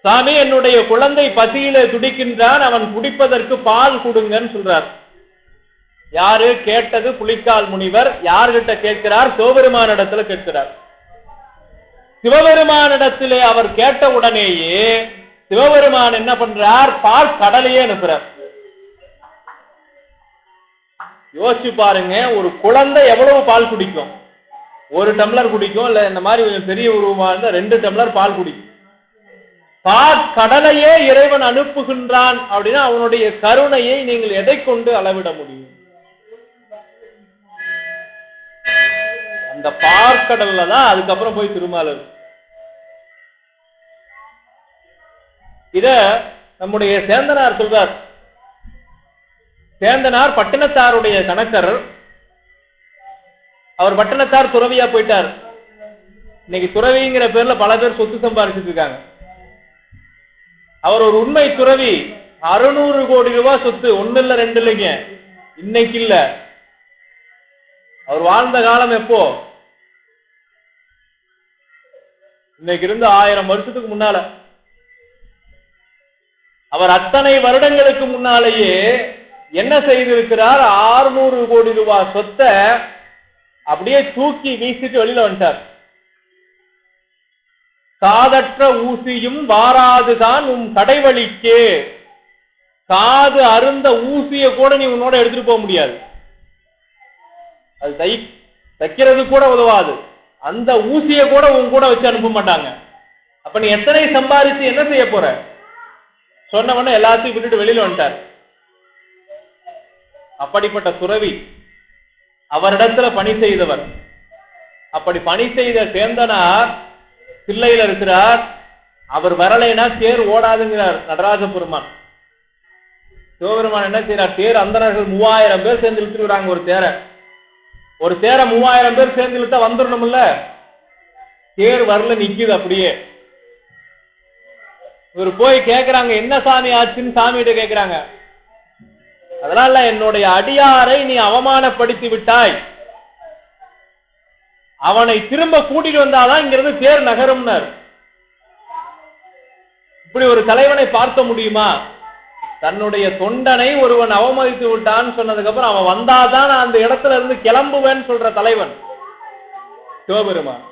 சாமி, என்னுடைய குழந்தை பசியிலே துடிக்கின்றான், அவன் குடிப்பதற்கு பால் கொடுங்கன்னு சொல்றார். யாரு கேட்டது? புலிக்கால் முனிவர். யார்கிட்ட கேட்கிறார்? சிவபெருமானிடத்துல கேட்கிறார். சிவபெருமானிடத்திலே அவர் கேட்ட உடனேயே சிவபெருமான் என்ன பண்றார்? பால் கடலையே அனுப்புறார். யோசிச்சு பாருங்க, ஒரு குழந்தை எவ்வளவு பால் குடிக்கும்? 1 டம்ளர் குடிக்கும், இல்ல இந்த மாதிரி பெரிய உருவமா இருந்தா 2 டம்ளர் பால் குடிக்கும். கடலையே இறைவன் அனுப்புகின்றான் அப்படின்னா அவனுடைய கருணையை நீங்கள் எதை கொண்டு அளவிட முடியும்? அந்த பார்க்கடல்ல தான் அதுக்கப்புறம் போய் திருமாலர். இத நம்முடைய சேந்தனார் சொல்றார். சேந்தனார் பட்டினத்தாருடைய கணக்கர். அவர் பட்டினத்தார் துறவியா போயிட்டார். இன்னைக்கு துறவிங்கிற பேர்ல பல பேர் சொத்து சம்பாதிச்சுட்டு இருக்காங்க. அவர் ஒரு உண்மை துறவி. 600 கோடி ரூபாய் சொத்து, 1 இல்ல 2 இல்லைங்க, இன்னைக்கு இல்ல. அவர் வாழ்ந்த காலம் எப்போ? இன்னைக்கு இருந்து 1000 வருஷத்துக்கு முன்னால. அவர் அத்தனை வருடங்களுக்கு முன்னாலேயே என்ன செய்திருக்கிறார்? 600 கோடி ரூபாய் சொத்தை அப்படியே தூக்கி வீசிட்டு வெளியில வந்துட்டார். காதற்ற ஊசியும் வாராதுதான் உன் கடைவழிக்கே. காது அருந்த ஊசிய கூட நீ உன்னோட எடுத்துட்டு போக முடியாது, அது தைக்கிறது கூட உதவாது. அந்த ஊசிய கூட உன் கூட வச்சு அனுப்ப மாட்டாங்க. அப்ப நீ எத்தனை சம்பாதிச்சு என்ன செய்ய போற? சொன்னவன எல்லாத்தையும் விட்டுட்டு வெளியில வந்துட்டார். அப்படிப்பட்ட துறவி, அவரிடத்துல பணி செய்தவர். அப்படி பணி செய்த சேந்தனார் பிள்ளையில இருக்கிறார். அவர் வரலைன்னா தேர் ஓடாதுங்கிறார் நடராஜ பெருமான். சிவபெருமான் என்ன செய்யறார்? தேர் அந்தணர்கள் 3000 பேர் சேர்ந்து இழுத்துக்கிறாங்க. ஒரு தேரை 3000 பேர் சேர்ந்து இழுத்தா வந்துடணும்ல. தேர் வரல, நிக்குது அப்படியே. இவர் போய் கேட்கிறாங்க, என்ன சாமி ஆச்சுன்னு சாமிகிட்ட கேட்கிறாங்க. அதனால என்னுடைய அடியாரை நீ அவமானப்படுத்தி விட்டாய், அவனை திரும்ப கூட்டிட்டு வந்தாதான் இங்கிருந்து தேர் நகரும்னார். இப்படி ஒரு தலைவனை பார்க்க முடியுமா? தன்னுடைய தொண்டனை ஒருவன் அவமதித்து விட்டான்னு சொன்னதுக்கு அப்புறம் அவன் வந்தாதான் நான் அந்த இடத்துல இருந்து கிளம்புவேன்னு சொல்ற தலைவன் சிவபெருமான்.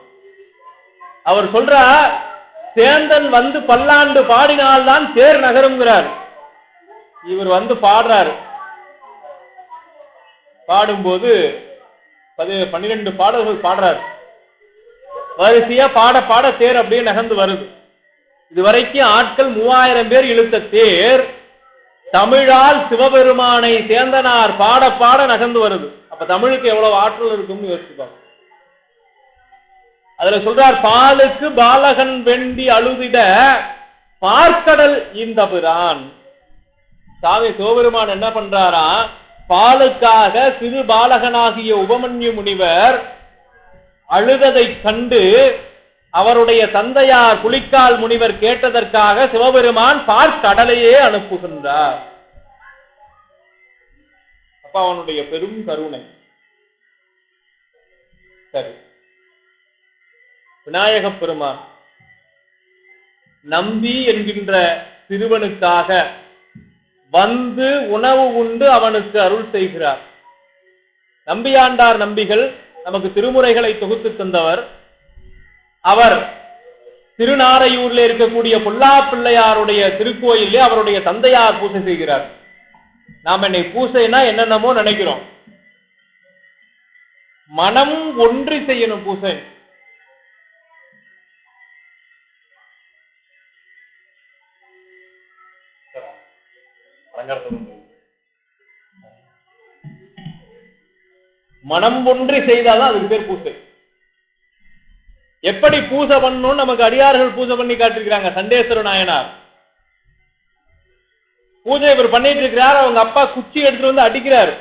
அவர் சொல்ற, சேந்தன் வந்து பல்லாண்டு பாடினால்தான் தேர் நகருங்கிறார். இவர் வந்து பாடுறாரு. பாடும்போது 12 பாடல்கள் பாடுறாரு. வரிசையா பாட பாட தேர் அப்படியே நகர்ந்து வருது. இதுவரைக்கும் ஆட்கள் 3000 பேர் இழுத்த தேர் தமிழால் சிவபெருமானை சேந்தனார் பாட பாட நகர்ந்து வருது. அப்ப தமிழுக்கு எவ்வளவு ஆற்றல் இருக்கும்னு யோசிச்சுப்பாங்க. அதுல சொல்றார், பாலுக்கு பாலகன் வெண்டி அழுதிட பார்க்கடல் இந்த பிரான். சாமி சிவபெருமான் என்ன பண்றாரா? பாலுக்காக சிறு பாலகனாகிய உபமன்யு முனிவர் அழுததை கண்டு அவருடைய தந்தையார் புலிக்கால் முனிவர் கேட்டதற்காக சிவபெருமான் பார்க்கடலையே அனுப்புகின்றார். அப்ப அவனுடைய பெரும் கருணை. சரி, விநாயக பெருமான் நம்பி என்கின்ற சிறுவனுக்காக வந்து உணவு உண்டு அவனுக்கு அருள் செய்கிறார். நம்பியாண்டார் நம்பிகள் நமக்கு திருமுறைகளை தொகுத்து தந்தவர். அவர் திருநாரையூர்ல இருக்கக்கூடிய பொல்லா பிள்ளையாருடைய திருக்கோயிலே அவருடைய தந்தையார் பூசை செய்கிறார். நாம என்னை பூசைனா என்னென்னமோ நினைக்கிறோம். மனம் ஒன்றி செய்யணும் பூசை. மனம் ஒன்றி செய்தாதான் அதுக்கு பேர் பூசை. எப்படி பூசை பண்ணணும் நமக்கு அடியார்கள் பூஜை பண்ணி காட்டிருக்கிறாங்க. சண்டேஸ்வர நாயனார் பூஜை இவர் பண்ணிட்டு இருக்கிறார். அவங்க அப்பா குச்சி எடுத்துட்டு வந்து அடிக்கிறார்.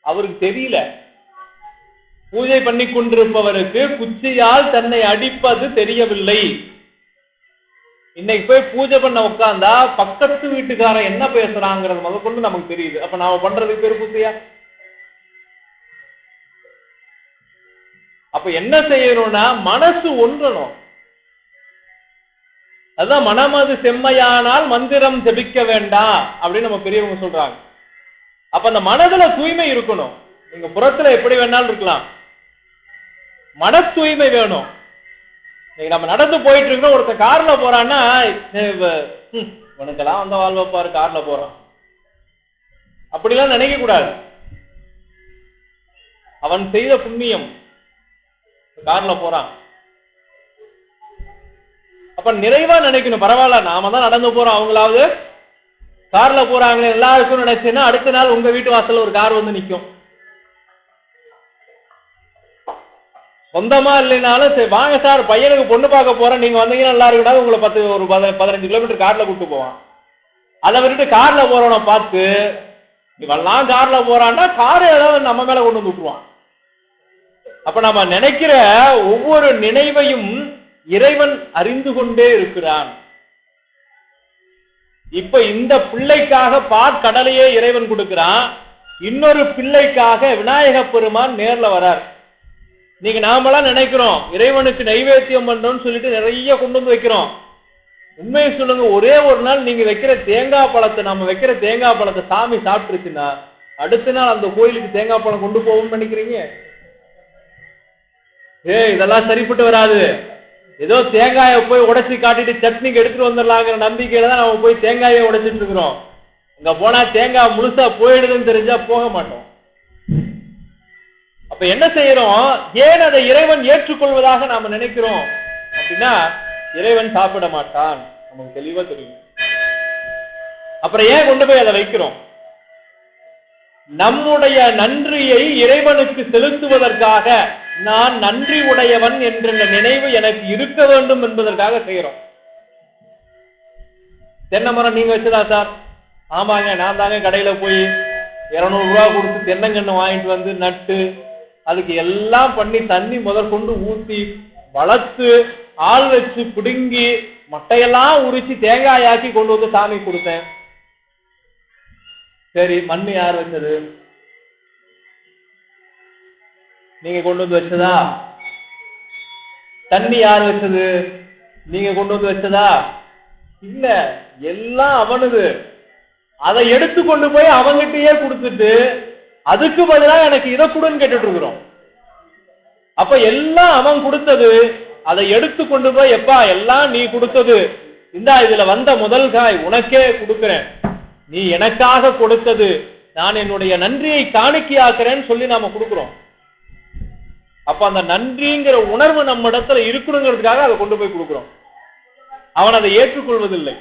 அவருக்கு தெரியல, பூஜை பண்ணி கொண்டிருப்பவருக்கு குச்சியால் தன்னை அடிப்பது தெரியவில்லை. இன்னைக்கு போய் பூஜை பண்ண உட்கார்ந்தா பக்கத்து வீட்டுக்காரன் என்ன பேசுறாங்கிறது முதற்கொண்டு நமக்கு தெரியுது. அப்ப நாம பண்றதுக்கு பேர் பூசையா? அப்ப என்ன செய்யணும்னா மனசு ஒன்றணும். அதுதான் மனமது செம்மையானால் மந்திரம் ஜபிக்க வேண்டாம் அப்படின்னு நம்ம பெரியவங்க சொல்றாங்க. அப்ப அந்த மனதுல தூய்மை இருக்கணும். நீங்க புறத்துல எப்படி வேணாலும் இருக்கலாம், மன தூய்மை வேணும். நீங்க நம்ம நடந்து போயிட்டு இருக்கிறோம், ஒருத்தர் கார்ல போறான்னா உனக்கெல்லாம் வந்த வாழ்வாரு கார்ல போறான் அப்படிலாம் நினைக்க கூடாது. அவன் செய்த புண்ணியம் கார்ல போறான். அப்ப நிறைவா நினைக்கணும். பரவாயில்ல, நாம தான் நடந்து போறோம், அவங்களாவது கார்ல போறாங்க எல்லாருக்கும் நினைச்சேன்னா அடுத்த நாள் உங்க வீட்டு வாசல்ல ஒரு கார் வந்து நிற்கும். சொந்தமா இல்லைனாலும் சரி, வாங்க சார் பையனுக்கு பொண்ணு பார்க்க போறேன், நீங்க வந்தீங்கன்னா நல்லா இருக்கா, உங்களை 15 கிலோமீட்டர் கார்ல கூப்பிட்டு போவான். அதை விட்டுட்டு கார்ல போறவனை பார்த்து இவெல்லாம் கார்ல போறான்னா காரை ஏதாவது நம்ம மேல கொண்டு வந்து விட்டுருவான். அப்ப நம்ம நினைக்கிற ஒவ்வொரு நினைவையும் இறைவன் அறிந்து கொண்டே இருக்கிறான். இப்ப இந்த பிள்ளைக்காக பாற்கடலையே இறைவன் கொடுக்கிறான். இன்னொரு பிள்ளைக்காக விநாயக பெருமான் நேர்ல வரார். நீங்க நாமெல்லாம் நினைக்கிறோம் இறைவனுக்கு நைவேத்தியம் பண்றோம்னு சொல்லிட்டு நிறைய கொண்டு வந்து வைக்கிறோம். உண்மையை சொல்லுங்க, ஒரே ஒரு நாள் நீங்க வைக்கிற தேங்காய் பழத்தை, நம்ம வைக்கிற தேங்காய் பழத்தை சாமி சாப்பிட்டுருச்சுன்னா அடுத்த நாள் அந்த கோயிலுக்கு தேங்காய் பழம் கொண்டு போவோம்னு நினைக்கிறீங்க? இதெல்லாம் சரிப்பட்டு வராது. ஏதோ தேங்காயை போய் உடைச்சி காட்டிட்டு சட்னிக்கு எடுத்துட்டு வந்துடலாங்கிற நம்பிக்கையில தான் நம்ம போய் தேங்காயை உடைச்சிட்டு இருக்கிறோம். அங்க போனா தேங்காய் முழுசா போயிடுதுன்னு தெரிஞ்சா போக மாட்டோம். அப்ப என்ன செய்யறோம்? ஏன் அதை இறைவன் ஏற்றுக்கொள்வதாக நாம நினைக்கிறோம் அப்படின்னா, இறைவன் சாப்பிட மாட்டான், நமக்கு தெளிவா தெரியும். அப்புறம் ஏன் கொண்டு போய் அதை வைக்கிறோம்? நம்முடைய நன்றியை இறைவனுக்கு செலுத்துவதற்காக, நான் நன்றி உடையவன் என்ற நினைவு எனக்கு இருக்க வேண்டும் என்பதற்காக செய்யறோம். தென்னை மரம் நீங்க வச்சதா சார்? ஆமாங்க, நான் தாங்க கடையில போய் 200 ரூபா கொடுத்து தென்னங்கன்று வாங்கிட்டு வந்து நட்டு அதுக்கு எல்லாம் பண்ணி தண்ணி முதற்கொண்டு ஊத்தி வளர்த்து ஆள் வச்சு பிடுங்கி மட்டையெல்லாம் உரிச்சு தேங்காயாக்கி கொண்டு வந்து சாமி கொடுத்தேன். சரி, மண்ணு யார் வச்சது? நீங்க கொண்டு வந்து வச்சதா? தண்ணி யார் வச்சது? நீங்க கொண்டு வந்து வச்சதா? இல்ல, எல்லாம் அவனுது. அதை எடுத்து கொண்டு போய் அவங்கிட்டயே கொடுத்துட்டு அதுக்கு பதிலா எனக்கு இதை கொடுன்னு கேட்டுட்டு இருக்கிறோம். அப்ப எல்லாம் அவன் கொடுத்தது, அதை எடுத்து கொண்டு போய் எப்பா எல்லாம் நீ கொடுத்தது, இந்தா இதுல வந்த முதல் காய் உனக்கே கொடுக்கிறேன், நீ எனக்காக கொடுத்தது, நான் என்னுடைய நன்றியை காணிக்கையாக்குறேன்னு சொல்லி நாம கொடுக்கிறோம். அப்ப அந்த நன்றிங்கிற உணர்வு நம்ம இடத்துல இருக்கணுங்கிறதுக்காக அதை கொண்டு போய் கொடுக்கிறோம். அவன் அதை ஏற்றுக்கொள்வதில்லை.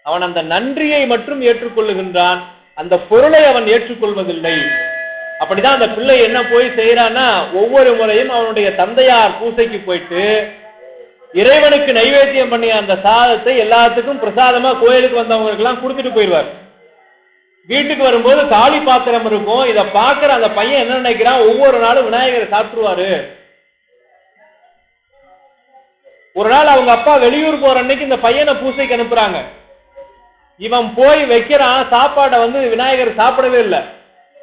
அவன் அந்த நன்றியை மட்டும் ஏற்றுக்கொள்ளுகின்றான், அந்த பொருளை அவன் ஏற்றுக்கொள்வதில்லை. அப்படிதான் அந்த பிள்ளை என்ன போய் செய்யறான்னா, ஒவ்வொரு முறையும் அவனுடைய தந்தையார் பூசைக்கு போயிட்டு இறைவனுக்கு நைவேத்தியம் பண்ணிய அந்த சாதத்தை எல்லாத்துக்கும் பிரசாதமா கோயிலுக்கு வந்தவங்களுக்கு எல்லாம் கொடுத்துட்டு போயிடுவார். வீட்டுக்கு வரும்போது காளி பாத்திரம் இருக்கும். இதை பார்க்கிற அந்த பையன் என்ன நினைக்கிறான், ஒவ்வொரு நாளும் விநாயகரை சாப்பிட்டுருவாரு. ஒரு நாள் அவங்க அப்பா வெளியூர் போற அன்னைக்கு இந்த பையனை பூசைக்கு அனுப்புறாங்க. இவன் போய் வைக்கிறான் சாப்பாடை, விநாயகர் சாப்பிடவே இல்லை.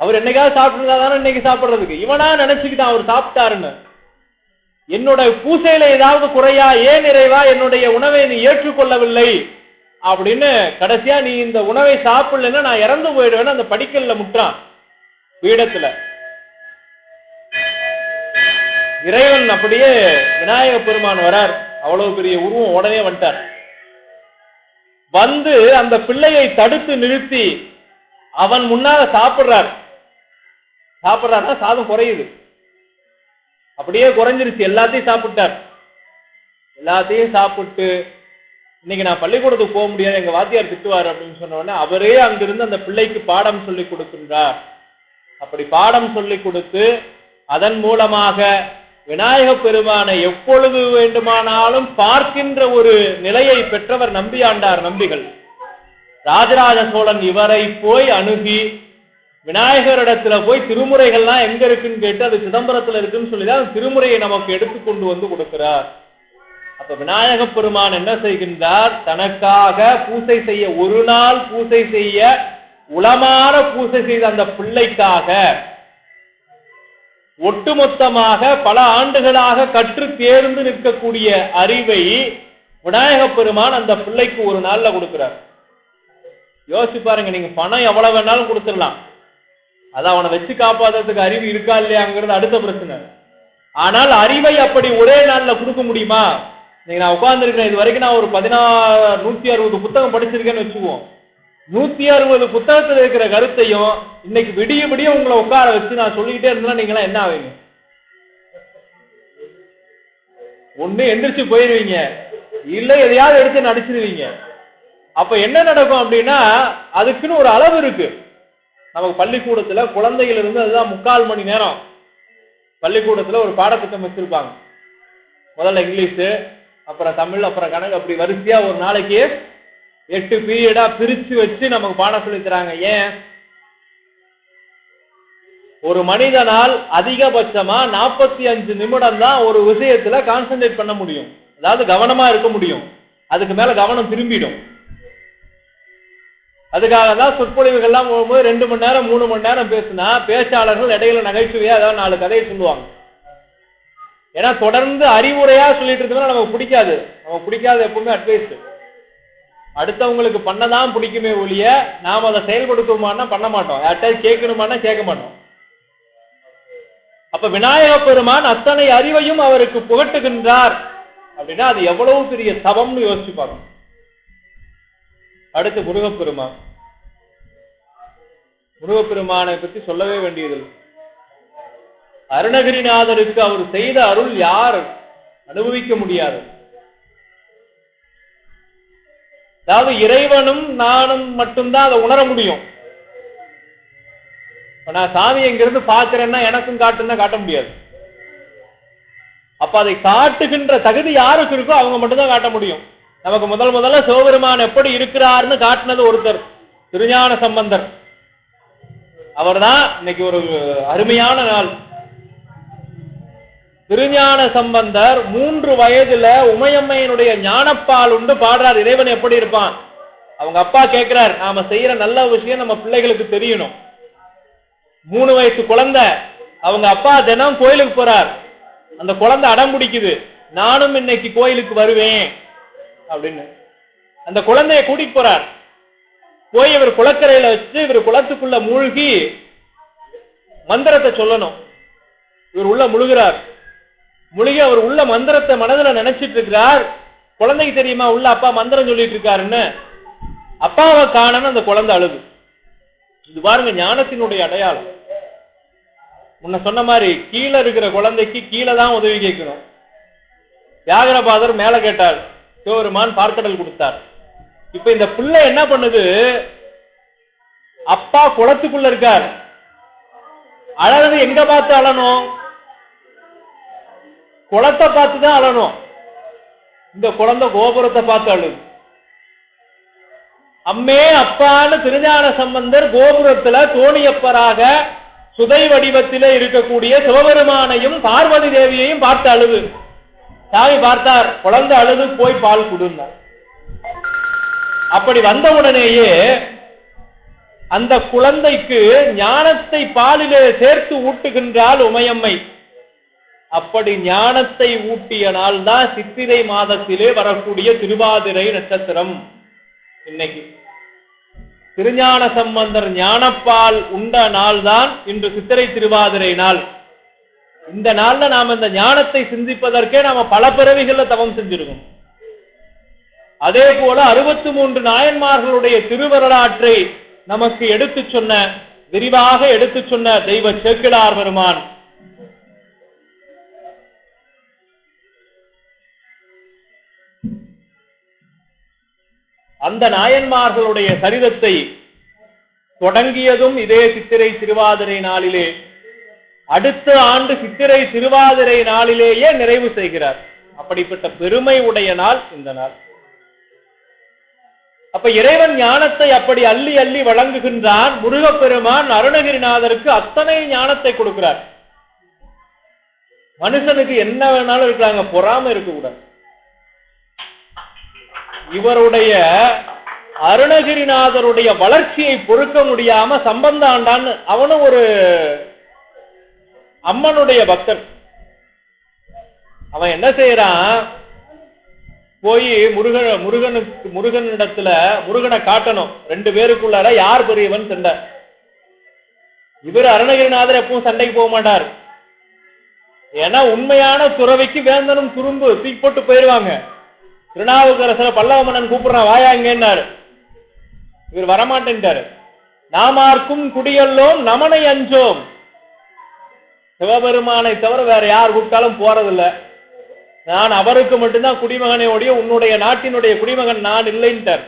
அவர் என்னைக்காவது சாப்பிட்டுருந்தா தானே இன்னைக்கு சாப்பிடுறதுக்கு. இவனா நினைச்சுக்கிட்டான் அவர் சாப்பிட்டாருன்னு. என்னோட பூசையில ஏதாவது குறையா, ஏன் இறைவா என்னுடைய உணவை நீ ஏற்றுக்கொள்ளவில்லை அப்படின்னு கடைசியா நீ இந்த உணவை சாப்பிடலன்னா நான் இறந்து போயிடுவேன்னு அந்த படிக்கல்ல முட்டான் பீடத்துல. இறைவன் அப்படியே விநாயக பெருமான் வரார், அவ்வளவு பெரிய உருவம், உடனே வந்துட்டார். வந்து அந்த பிள்ளையை தடுத்து நிறுத்தி அவன் முன்னால சாப்பிடுறாருன்னா சாதம் குறையுது. அப்படியே குறைஞ்சிருச்சு, எல்லாத்தையும் சாப்பிட்டார். எல்லாத்தையும் சாப்பிட்டு இன்னைக்கு நான் பள்ளிக்கூடத்துக்கு போக முடியாது, எங்க வாத்தியார் திட்டுவார் அப்படின்னு சொன்ன உடனே அவரே அங்கிருந்து அந்த பிள்ளைக்கு பாடம் சொல்லி கொடுக்கின்றார். அப்படி பாடம் சொல்லி கொடுத்து அதன் மூலமாக விநாயக பெருமானை எப்பொழுது வேண்டுமானாலும் பார்க்கின்ற ஒரு நிலையை பெற்றவர் நம்பியாண்டார் நம்பிகள். ராஜராஜ சோழன் இவரை போய் அணுகி விநாயகரிடத்துல போய் திருமுறைகள்லாம் எங்க இருக்குன்னு கேட்டு அது சிதம்பரத்துல இருக்குன்னு சொல்லிதான் திருமுறையை நமக்கு எடுத்துக்கொண்டு வந்து கொடுக்கிறார். அப்ப விநாயக பெருமான் என்ன செய்கின்றார், தனக்காக பூசை செய்ய, ஒரு நாள் பூசை செய்ய உளமான பூசை செய்த அந்த பிள்ளைக்காக ஒட்டுமொத்தமாக பல ஆண்டுகளாக கற்று தேர்ந்து நிற்கக்கூடிய அறிவை விநாயக பெருமான் அந்த பிள்ளைக்கு ஒரு நாள்ல கொடுக்கிறார். யோசிச்சு பாருங்க, நீங்க பணம் எவ்வளவு வேணாலும் கொடுத்துடலாம், அது அவனை வச்சு காப்பாற்றுறதுக்கு அறிவு இருக்கா இல்லையாங்கிறது அடுத்த பிரச்சனை. ஆனால் அறிவை அப்படி ஒரே நாள்ல கொடுக்க முடியுமா? நீங்க நான் உட்கார்ந்துருக்கிறேன், இது வரைக்கும் நான் ஒரு 160 புத்தகம் படிச்சிருக்கேன்னு வச்சுக்குவோம். 160 புத்தகத்தில் இருக்கிற கருத்தையும் இன்னைக்கு விடிய விடிய உங்களை உட்கார வச்சு நான் சொல்லிக்கிட்டே இருந்தா நீங்களாம் என்ன ஆவீங்க? ஒண்ணு எந்திரிச்சு போயிருவீங்க, இல்ல எதையாவது எடுத்து நடிச்சிருவீங்க. அப்ப என்ன நடக்கும் அப்படின்னா, அதுக்குன்னு ஒரு அளவு இருக்கு. நமக்கு பள்ளிக்கூடத்துல குழந்தைகள் இருந்து அதுதான் 3/4 மணி நேரம் பள்ளிக்கூடத்துல ஒரு பாடத்திட்டம் வச்சிருப்பாங்க. முதல்ல இங்கிலீஷு, அப்புறம் தமிழ், அப்புறம் கணக்கு, அப்படி வரிசையா ஒரு நாளைக்கு 8 பீரியடா பிரிச்சு வச்சு நமக்கு பாடம் சொல்லி தராங்க. ஏன்? ஒரு மனிதனால் அதிகபட்சமா 45 நிமிடம் தான் ஒரு விஷயத்துல கான்சென்ட்ரேட் பண்ண முடியும், அதாவது கவனமா இருக்க முடியும். அதுக்கு மேல கவனம் திரும்பிடும். அதுக்காக தான் சொற்பொழிவுகள்லாம் போகும்போது 2 மணி நேரம் 3 மணி நேரம் பேசினா பேச்சாளர்கள் இடையில நகைச்சுவையா ஏதாவது 4 கதையை சொல்லுவாங்க. ஏன்னா தொடர்ந்து அறிவுரையா சொல்லிட்டு இருக்கோம்னா நமக்கு பிடிக்காது. எப்பவுமே அட்வைஸ் அடுத்தவங்களுக்கு பண்ணதான் பிடிக்குமே ஒழிய நாம் அதை செயல்படுத்துவோமானா பண்ண மாட்டோம், யார்கிட்ட கேட்கணுமானா கேட்க மாட்டோம். அப்ப விநாயக பெருமான் அத்தனை அறிவையும் அவருக்கு புகட்டுகின்றார் அப்படின்னா அது எவ்வளவு பெரிய தவம்னு யோசிச்சு பார்க்கணும். அடுத்து முருகப்பெருமான். முருகப்பெருமானை பத்தி சொல்லவே வேண்டியதில்லை. அருணகிரிநாதருக்கு அவர் செய்த அருள் யார் அனுபவிக்க முடியாது. அதாவது இறைவனும் நானும் மட்டும்தான் அதை உணர முடியும். நான் சாமி எங்கிருந்து பார்க்கிறேன்னா எனக்கும் காட்டுன்னா காட்ட முடியாது. அப்ப அதை காட்டுகின்ற தகுதி யாருக்கு இருக்கோ அவங்க மட்டும்தான் காட்ட முடியும். நமக்கு முதல்ல சிவபெருமான் எப்படி இருக்கிறார்னு காட்டினது ஒருத்தர், திருஞான சம்பந்தர். அவர் தான் இன்னைக்கு ஒரு அருமையான நாள். திருஞான சம்பந்தர் 3 வயதுல உமையம்மையினுடைய ஞானப்பால் உண்டு பாடுறார். இறைவன் எப்படி இருப்பான்? அவங்க அப்பா கேட்கிறார், நாம செய்யற நல்ல விஷயம் நம்ம பிள்ளைகளுக்கு தெரியணும். 3 வயசு குழந்தை, அவங்க அப்பா தினம் கோயிலுக்கு போறார். அந்த குழந்தை அடம் பிடிக்குது, நானும் இன்னைக்கு கோயிலுக்கு வருவேன் அப்படின்னு. அந்த குழந்தைய கூட்டிட்டு போறார். போய் இவர் குளக்கரையில வச்சு இவர் குளத்துக்குள்ள மூழ்கி மந்திரத்தை சொல்லணும். இவர் உள்ள முழுகிறார். முழுகி அவர் உள்ள மந்திரத்தை மனதுல நினைச்சிட்டு இருக்கிறார். குழந்தைக்கு தெரியுமா உள்ள அப்பா மந்திரம் சொல்லிட்டு இருக்காருன்னு? அப்பாவை காணன்னு அந்த குழந்தை அழுது. இது பாருங்க ஞானத்தினுடைய அடையாளம். முன்ன சொன்ன மாதிரி கீழே இருக்கிற குழந்தைக்கு கீழே தான் உதவி கேட்கணும். வியாகரபாதர் மேல கேட்டார், சிவபெருமான் பார்க்கடல் கொடுத்தார். இப்ப இந்த பிள்ளை என்ன பண்ணுது? அப்பா குளத்துக்குள்ள இருக்கார், அழகு எங்க பார்த்து அழணும்? குளத்தை பார்த்து தான் அழணும். இந்த குழந்தை கோபுரத்தை பார்த்து அழுது. அம்மே அப்பான்னு திருஞான சம்பந்தர் கோபுரத்துல தோணியப்பராக சுதை வடிவத்திலே இருக்கக்கூடிய சிவபெருமானையும் பார்வதி தேவியையும் பார்த்து அழுது. சாமி பார்த்தார், குழந்தை அழுது போய் பால் கொடுந்தார். அப்படி வந்தவுடனேயே அந்த குழந்தைக்கு ஞானத்தை பாலிலே சேர்த்து ஊட்டுகின்றாள் உமையம்மை. அப்படி ஞானத்தை ஊட்டிய நாள் தான் சித்திரை மாதத்திலே வரக்கூடிய திருவாதிரை நட்சத்திரம். இன்னைக்கு திருஞான சம்பந்தர் ஞானப்பால் உண்ட நாள் தான் இன்று சித்திரை திருவாதிரை நாள். இந்த நாள்ல நாம இந்த ஞானத்தை சிந்திப்பதற்கே நாம பல பிறவிகள்ல தவம் செஞ்சிருக்கோம். அதே போல 63 நாயன்மார்களுடைய திருவரலாற்றை நமக்கு எடுத்து சொன்ன, விரிவாக எடுத்து சொன்ன தெய்வ சேக்கிழார் பெருமான் அந்த நாயன்மார்களுடைய சரிதத்தை தொடங்கியதும் இதே சித்திரை திருவாதிரை நாளிலே, அடுத்த ஆண்டு சித்திரை திருவாதிரை நாளிலேயே நிறைவு செய்கிறார். அப்படிப்பட்ட பெருமை உடைய நாள் இந்த நாள். அப்ப இறைவன் ஞானத்தை அப்படி அள்ளி அள்ளி வழங்குகின்றான். முருகப்பெருமான் அருணகிரிநாதருக்கு அத்தனை ஞானத்தை கொடுக்கிறார். மனுஷனுக்கு என்ன வேணாலும் இருக்கிறாங்க, பொறாம இருக்கக்கூடாது. இவருடைய அருணகிரிநாதருடைய வளர்ச்சியை பொறுக்க முடியாம சம்பந்த ஆண்டான், அவனும் ஒரு அம்மனுடைய பக்தன். அவன் என்ன செய்யறான்? போய் முருகனிடத்துல முருகனை காட்டணும். 2 பேருக்குள்ளார யார் பெரியவன் சண்டை. இவர் அருணகிரிநாதர் எப்பவும் சண்டைக்கு போக மாட்டார். ஏன்னா உண்மையான துறவிக்கு வேந்தனும் துரும்பு தூக்கி போட்டு போயிருவாங்க. திருநாவுக்கரசர பல்லவ மன்னன் கூப்பிடுறான், வாயாங்கன்னாரு. இவர் வரமாட்டேன்ட்டாரு. நாமார்க்கும் குடியல்லோம் நமனை அஞ்சோம். சிவபெருமானை தவிர வேற யார் கூப்பிட்டாலும் போறதில்லை. நான் அவருக்கு மட்டும்தான் குடிமகனை ஒழிய உன்னுடைய நாட்டினுடைய குடிமகன் நான் இல்லைன்ட்டார்.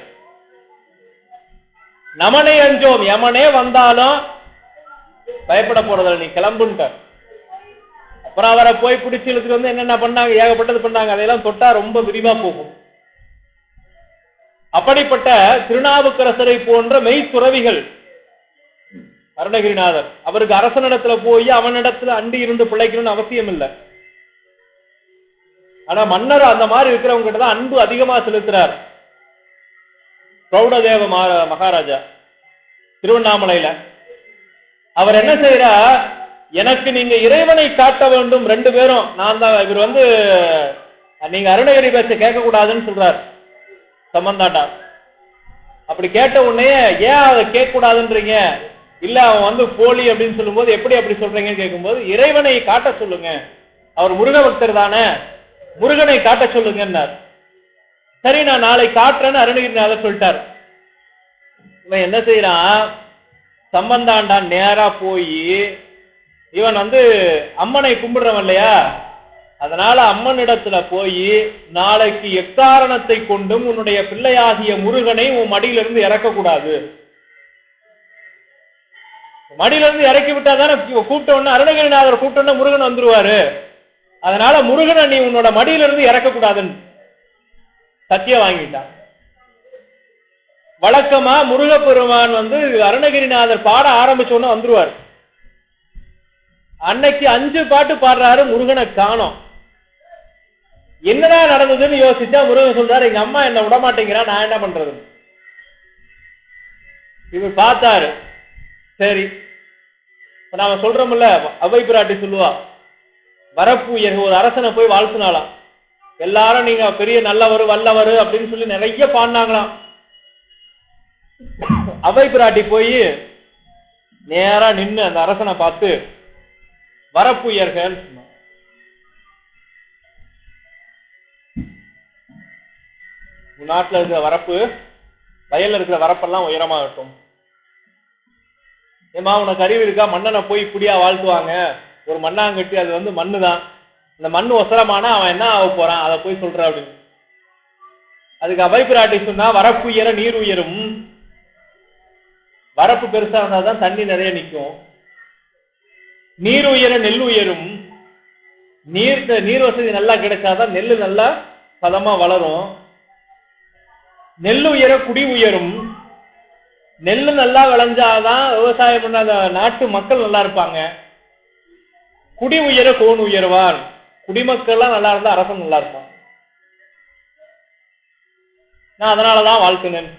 நமனை அஞ்சோம், யமனே வந்தாலும் பயப்பட போறதில்லை, நீ கிளம்புன்ட்டார். அப்புறம் அவரை போய் பிடிச்சி இழுத்துட்டு வந்து என்னென்ன பண்ணாங்க, ஏகப்பட்டது பண்ணாங்க. அதையெல்லாம் தொட்டா ரொம்ப விரிவா போகும். அப்படிப்பட்ட திருநாவுக்கரசரை போன்ற மெய் துறவிகள் அருணகிரிநாதர். அவருக்கு அரசனிடத்துல போய் அவனிடத்துல அண்டி இருந்து பிழைக்கணும்னு அவசியம் இல்லை. ஆனா மன்னர் அந்த மாதிரி இருக்கிறவங்க கிட்ட தான் அன்பு அதிகமா செலுத்துறார். பிரௌடதேவ மகாராஜா திருவண்ணாமலையில அவர் என்ன செய்யறார்? எனக்கு நீங்க இறைவனை காட்ட வேண்டும் 2 பேரும். நான் தான். இவர் நீங்க அருணகிரி பேச்ச கேட்க கூடாதுன்னு சொல்றார் சம்பந்தாட்டா. அப்படி கேட்ட உடனே ஏன் அதை கேட்க கூடாதுன்றீங்க? இல்ல அவன் வந்து போலி அப்படின்னு சொல்லும்போது எப்படி அப்படி சொல்றீங்கன்னு கேட்கும்போது, இறைவனை காட்ட சொல்லுங்க, அவர் முருக பக்தர் தானே, முருகனை காட்ட சொல்லுங்கன்னார். சரி நான் நாளை காட்டுறேன்னு அருணகிரிநாதர் சொல்லிட்டார். இவன் என்ன செய்யறான், சம்பந்தாண்டான் நேரா போய், இவன் வந்து அம்மனை கும்பிடுறவன் இல்லையா, அதனால அம்மனிடத்துல போய் நாளைக்கு எக்காரணத்தை கொண்டும் உன்னுடைய பிள்ளையாகிய முருகனை உன் மடியிலிருந்து இறக்க கூடாது, மடியிலிருந்து இறக்கி விட்டா தானே கூப்பிட்ட உடனே அருணகிரிநாதர் கூப்பிட்ட உடனே முருகன் வந்துருவாரு, அதனால முருகனை நீ உன்னோட மடியிலிருந்து இறக்க கூடாதுன்னு சத்தியம் வாங்கிட்டான். வழக்கமா முருகப்பெருமான் வந்து அருணகிரிநாதர் பாட ஆரம்பிச்சோன்னு வந்துருவார். அன்னைக்கு 5 பாட்டு பாடுறாரு, முருகனை காணோம். என்னடா நடந்ததுன்னு யோசிச்சா முருகன் சொல்றாரு, எங்க அம்மா என்ன விட மாட்டேங்கிறா, நான் என்ன பண்றது? இவர் பார்த்தாரு. சரி, நாம சொல்றோம்ல, அவை பிராட்டி சொல்லுவா, வரப்பு ஒரு அரசனை போய் வாழ்த்துனாலாம். எல்லாரும் நீங்க பெரிய நல்லவர் வல்லவர் அப்படின்னு சொல்லி நிறைய பாடினாங்களாம். அவை பிராட்டி போய் நேரா நின்று அந்த அரசனை பார்த்து வரப்புயர்கள் சொன்னான். உன் நாட்டுல இருக்கிற வரப்பு, வயல்ல இருக்கிற வரப்பெல்லாம் உயரமாகட்டும். ஏமா உனக்கு அறிவு இருக்கா, மன்னனை போய் இப்படியா வாழ்த்துவாங்க? ஒரு மண்ணாங்கட்டி, அது வந்து மண்ணு தான், அந்த மண்ணு ஒசரமானா அவன் என்ன ஆக போறான், அதை போய் சொல்ற அப்படின்னு. அதுக்கு அவை பிராட்டி சொன்னா, வரப்பு உயர நீர் உயரும். வரப்பு பெருசா இருந்தாதான் தண்ணி நிறைய நிற்கும். நீர் உயர நெல் உயரும். நீர் வசதி நல்லா கிடைச்சாதான் நெல் நல்லா பதமா வளரும். நெல் உயர குடி உயரும். நெல் நல்லா விளைஞ்சாதான் விவசாயம் பண்ண நாட்டு மக்கள் நல்லா இருப்பாங்க. குடி உயர கோன் உயர்வார். குடிமக்கள்லாம் நல்லா இருந்தா அரசன் நல்லா இருப்பான். நான் அதனாலதான் வாழ்த்துனேன்.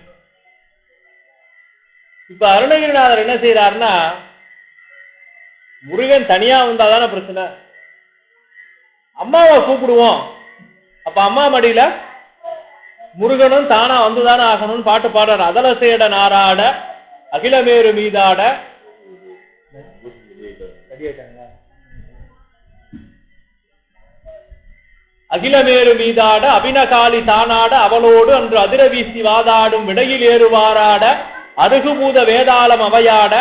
இப்ப அருணகிரிநாதர் என்ன செய்யறாருன்னா, முருகன் தனியா வந்தாதானே பிரச்சனை, அம்மாவை கூப்பிடுவோம், அப்ப அம்மா மடியில முருகனும் தானா வந்துதானே ஆகணும்னு பாட்டு பாடுறாரு. அதல சேட நாராட அகிலமேரு மீதாட, அகிலமேரு மீதாட அபினகாலி தானாட அவளோடு அன்று அதிர வீசி வாதாடும் விடையில் ஏறுவாராட அருகுபூத வேதாளம் அவையாட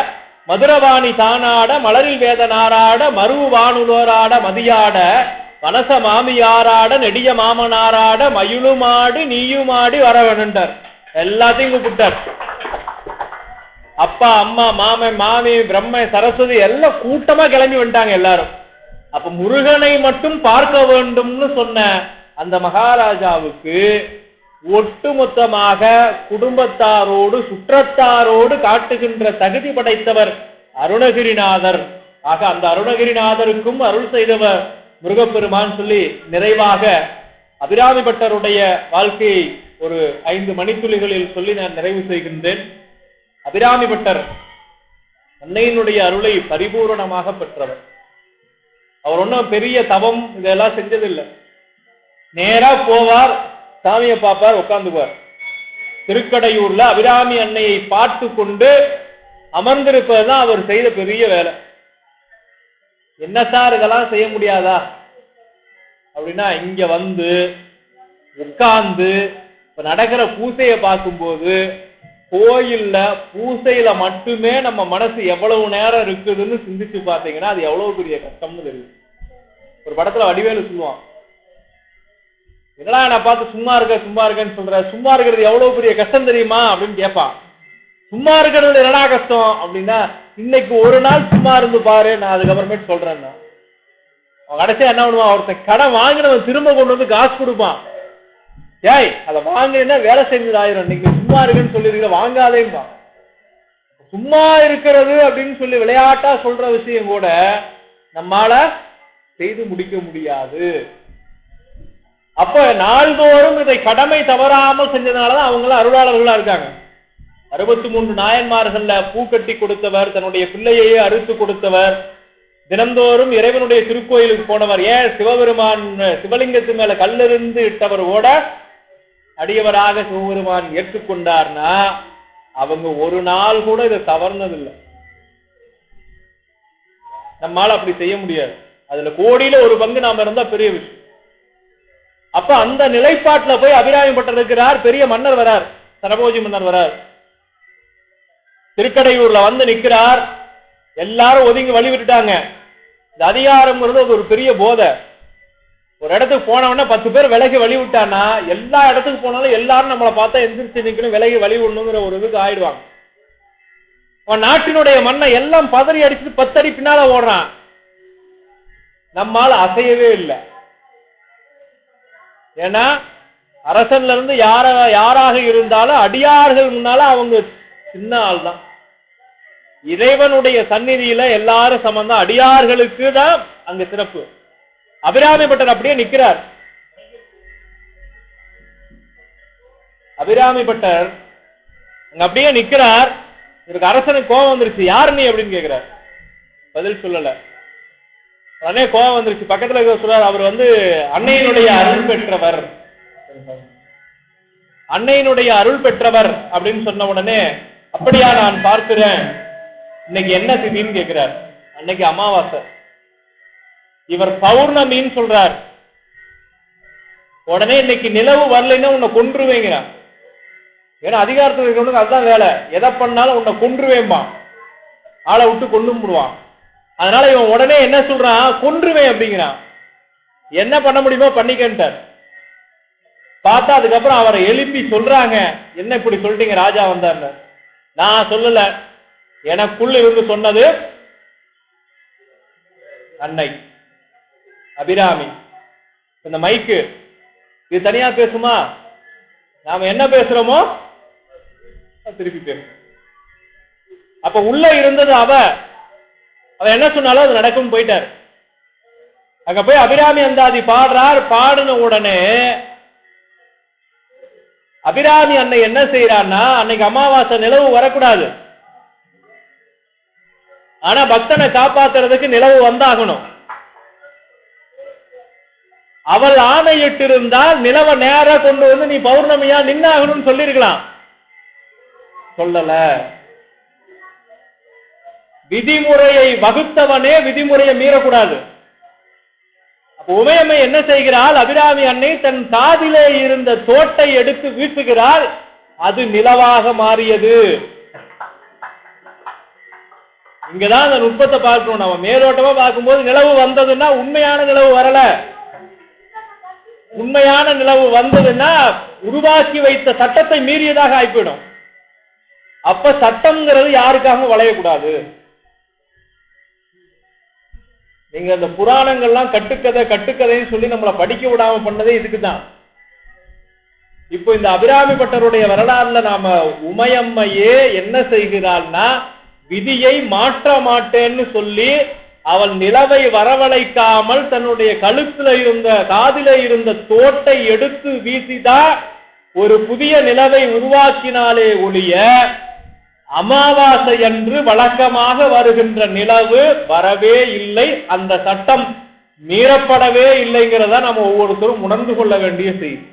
மதுரவாணி தானாட மலரில் வேத நாராட மருவு வானுலோராட மதியாட வனச மாமியாராட நெடிய மாமனாராட மயுளுமாடி நீயுமாடி வரவனுண்டார். எல்லாத்தையும் கூப்பிட்டார். அப்பா அம்மா மாமன் மாமி பிரம்ம சரஸ்வதி எல்லாம் கூட்டமா கிளம்பி வந்துட்டாங்க எல்லாரும். அப்ப முருகனை மட்டும் பார்க்க வேண்டும்னு சொன்ன அந்த மகாராஜாவுக்கு ஒட்டுமொத்தமாக குடும்பத்தாரோடு சுற்றத்தாரோடு காட்டுகின்ற தகுதி படைத்தவர் அருணகிரிநாதர். ஆக அந்த அருணகிரிநாதருக்கும் அருள் செய்தவர் முருகப்பெருமான் சொல்லி நிறைவாக அபிராமி பட்டருடைய வாழ்க்கையை ஒரு 5 மணித்துளிகளில் சொல்லி நான் நிறைவு செய்கின்றேன். அபிராமி பட்டர் அன்னையினுடைய அருளை பரிபூரணமாக பெற்றவர். அவர் ஒன்றும் பெரிய தவம் இதெல்லாம் செஞ்சதில்லை. நேரா போவார், சாமியை பார்ப்பார், உட்கார்ந்துக்குவார். திருக்கடையூர்ல அபிராமி அன்னையை பார்த்து கொண்டு அமர்ந்திருப்பதுதான் அவர் செய்த பெரிய வேலை. என்ன சார் இதெல்லாம் செய்ய முடியாதா அப்படின்னா, இங்க வந்து உட்கார்ந்து இப்ப நடக்கிற பூசையை பார்க்கும்போது கோயில்ல பூசையில மட்டுமே நம்ம மனசு எவ்வளவு நேரம் இருக்குதுன்னு சிந்திச்சு பார்த்தீங்கன்னா அது எவ்வளவு பெரிய கஷ்டம்னு தெரியும். ஒரு படத்துல வடிவேலு சொல்லுவான், என்னடா நான் பார்த்து சும்மா இருக்கேன்னு சொல்ற, சும்மா இருக்கிறது எவ்வளவு பெரிய கஷ்டம் தெரியுமா அப்படின்னு கேட்பான். சும்மா இருக்கிறது என்னடா கஷ்டம் அப்படின்னா, இன்னைக்கு ஒரு நாள் சும்மா இருந்து பாரு, நான் அதுக்கப்புறமேட்டு சொல்றேன்னா. அவன் கடைசியா என்ன பண்ணுவான், ஒருத்தன் கடன் வாங்கினவன் திரும்ப கொண்டு வந்து காசு கொடுப்பான். ஏய் அதை வாங்கினா வேலை செஞ்சது ஆயிரும், இன்னைக்கு சும்மா இருக்குன்னு சொல்லிருக்கிற வாங்காதேன்பா. சும்மா இருக்கிறது அப்படின்னு சொல்லி விளையாட்டா சொல்ற விஷயம் கூட நம்மால செய்து முடிக்க முடியாது. அப்ப நாள்தோறும் இதை கடமை தவறாமல் செஞ்சதுனாலதான் அவங்கள அருளாளர்களா இருக்காங்க. 63 நாயன்மார்கள்ல பூ கட்டி கொடுத்தவர், தன்னுடைய பிள்ளையையே அறுத்து கொடுத்தவர், தினந்தோறும் இறைவனுடைய திருக்கோயிலுக்கு போனவர், ஏன் சிவபெருமான் சிவலிங்கத்து மேல கல்லிருந்து இட்டவர் கூட அடியவராக சிவபெருமான் ஏற்றுக்கொண்டார்னா அவங்க ஒரு நாள் கூட இதை தவறுனதில்லை. நம்மால அப்படி செய்ய முடியாது. அதுல கோடியில ஒரு பங்கு நாம இருந்தா பெரிய விஷயம். அப்ப அந்த நிலைப்பாட்டுல போய் அபிராமி பட்டர் இருக்கிறார். பெரிய மன்னர் வரார், சரபோஜி மன்னர் வரார். திருக்கடையூர்ல வந்து நிக்கிறார். எல்லாரும் ஒதுங்கி வழி விட்டுட்டாங்க. இந்த அதிகாரம்ங்கிறது ஒரு பெரிய போதை. ஒரு இடத்துக்கு போனவொடனே 10 பேர் விலகி வழி விட்டானா எல்லா இடத்துக்கு போனாலும் எல்லாரும் நம்மளை பார்த்தா எந்திரிச்சு நிக்கணும், விலகி வழி விடணுங்கிற ஒரு இதுக்கு ஆயிடுவாங்க. அவன் நாட்டினுடைய மண்ணை எல்லாம் பதறி அடிச்சுட்டு 10 அடி பின்னால ஓடுறான். நம்மால அசையவே இல்லை. ஏன்னா அரசன்ல இருந்து யாராக இருந்தாலும் அடியார்கள் முன்னால அவங்க சின்ன ஆள் தான். இறைவனுடைய சந்நிதியில எல்லாரும் சம்பந்தம், அடியார்களுக்கு தான் அங்க சிறப்பு. அபிராமி பட்டர் அப்படியே நிக்கிறார். அபிராமி பட்டர் அங்க அப்படியே நிக்கிறார். இவருக்கு அரசனுக்கு கோபம் வந்துருச்சு. யாரு நீ அப்படின்னு கேட்கிறார். பதில் சொல்லல. உடனே கோபம் வந்துருச்சு. பக்கத்துல சொல்றார், அவர் அன்னையினுடைய அருள் பெற்றவர், அன்னையினுடைய அருள் பெற்றவர் அப்படின்னு சொன்ன உடனே, அப்படியா நான் பார்க்கிறேன், இன்னைக்கு என்ன திதின்னு கேட்கிறார். அன்னைக்கு அமாவாசை. இவர் பௌர்ணமின்னு சொல்றார். உடனே இன்னைக்கு நிலவு வரலைன்னா உன்னை கொன்றுவேங்கிறான். ஏன்னா அதிகாரத்தில் இருக்கிறவனுக்கு அதுதான் வேலை. எதை பண்ணாலும் உன்னை கொன்றுவேன்பா, ஆளை விட்டு கொண்டு விடுவான். அதனால இவன் உடனே என்ன சொல்றான், கொன்றுவேன் அப்படிங்கிறான். என்ன பண்ண முடியுமோ பண்ணிக்கிட்டார். பார்த்தா அதுக்கப்புறம் அவரை எழுப்பி சொல்றாங்க, என்ன இப்படி சொல்லிட்டீங்க, ராஜா வந்தார். நான் சொல்லல, எனக்குள்ள இருந்து சொன்னது அன்னை அபிராமி. இந்த மைக்கு இது தனியா பேசுமா, நாம என்ன பேசுறோமோ திருப்பி பேசும். அப்ப உள்ள இருந்தது அவ என்ன சொன்னாலும் அது நடக்கும் போயிட்டார். அங்க போய் அபிராமி அந்தாதி பாடுறார். பாடின உடனே அபிராமி அன்னை என்ன செய்யறான்னா, அன்னைக்கு அமாவாசை நிலவு வரக்கூடாது, ஆனா பக்தனை காப்பாத்துறதுக்கு நிலவு வந்தாகணும். அவள் ஆணையிட்டு இருந்தால் நிலவை நேரா கொண்டு வந்து நீ பௌர்ணமியா நின்னாகணும்னு சொல்லிருக்கலாம். சொல்லல. விதிமுறையை வகுத்தவனே விதிமுறையை மீறக்கூடாது. அப்ப உமையம்மை என்ன செய்கிறாள், அபிராமி அன்னை தன் காதிலே இருந்த தோட்டை எடுத்து வீசுகிறாள். அது நிலவாக மாறியது. இங்கதான் அந்த நுட்பத்தை பார்க்கணும். நம்ம மேலோட்டமா பார்க்கும்போது நிலவு வந்ததுன்னா உண்மையான நிலவு வரல. உண்மையான நிலவு வந்ததுன்னா உருவாக்கி வைத்த சட்டத்தை மீறியதாக ஆயிப்போயிடும். அப்ப சட்டம்ங்கிறது யாருக்காகவும் வளையக்கூடாது. நீங்க அந்த புராணங்கள்லாம் கட்டுக்கதைன்னு சொல்லி நம்மளை படிக்க விடாம பண்ணதே இதுக்குதான். இப்போ இந்த அபிராமி பட்டருடைய வரலாறுல நாம உமையம்மையே என்ன செய்கிறாள்னா, விதியை மாற்ற மாட்டேன்னு சொல்லி அவள் நிலவை வரவழைக்காமல் தன்னுடைய கழுத்துல இருந்த காதில இருந்த தோட்டை எடுத்து வீசிதான் ஒரு புதிய நிலவை உருவாக்கினாலே ஒழிய, அமாவாசை அன்று வழக்கமாக வருகின்ற நிலவு வரவே இல்லை. அந்த சட்டம் மீறப்படவே இல்லைங்கிறத நம்ம ஒவ்வொருத்தரும் உணர்ந்து கொள்ள வேண்டிய செய்தி.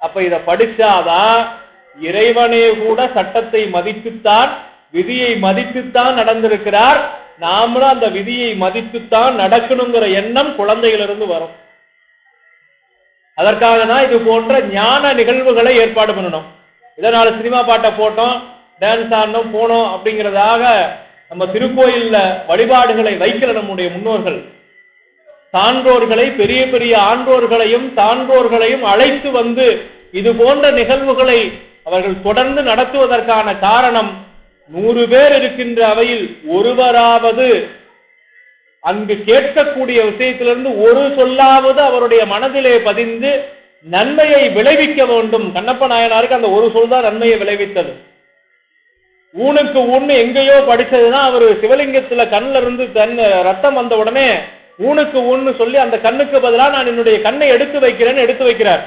அப்ப இத படிச்சாதான் இறைவனே கூட சட்டத்தை மதித்துத்தான், விதியை மதித்துத்தான் நடந்திருக்கிறார். நாமளும் அந்த விதியை மதித்துத்தான் நடக்கணுங்கிற எண்ணம் குழந்தைகளிலிருந்து வரும். அதற்காக தான் இது போன்ற ஞான நிகழ்வுகளை ஏற்பாடு பண்ணணும். இதனால சினிமா பாட்டை போட்டோம், டான்ஸ் ஆடணும், போனோம் அப்படிங்கிறதாக நம்ம திருக்கோயில்ல வழிபாடுகளை வைக்கிற நம்முடைய முன்னோர்கள் சான்றோர்களை, பெரிய பெரிய ஆன்றோர்களையும் சான்றோர்களையும் அழைத்து வந்து இது போன்ற நிகழ்வுகளை அவர்கள் தொடர்ந்து நடத்துவதற்கான காரணம், 100 பேர் இருக்கின்ற அவையில் ஒருவராவது அங்கு கேட்கக்கூடிய விஷயத்திலிருந்து ஒரு சொல்லாவது அவருடைய மனதிலே பதிந்து நன்மையை விளைவிக்க வேண்டும். கண்ணப்ப நாயனாருக்கு அந்த ஒரு சொல் தான் நன்மையை விளைவித்தது. ஊனுக்கு ஊன்னு எங்கேயோ படிச்சதுதான். அவர் சிவலிங்கத்துல கண்ணில இருந்து ரத்தம் வந்த உடனே ஊனுக்கு ஊன்னு சொல்லி அந்த கண்ணுக்கு பதிலாக நான் என்னுடைய கண்ணை எடுத்து வைக்கிறார்.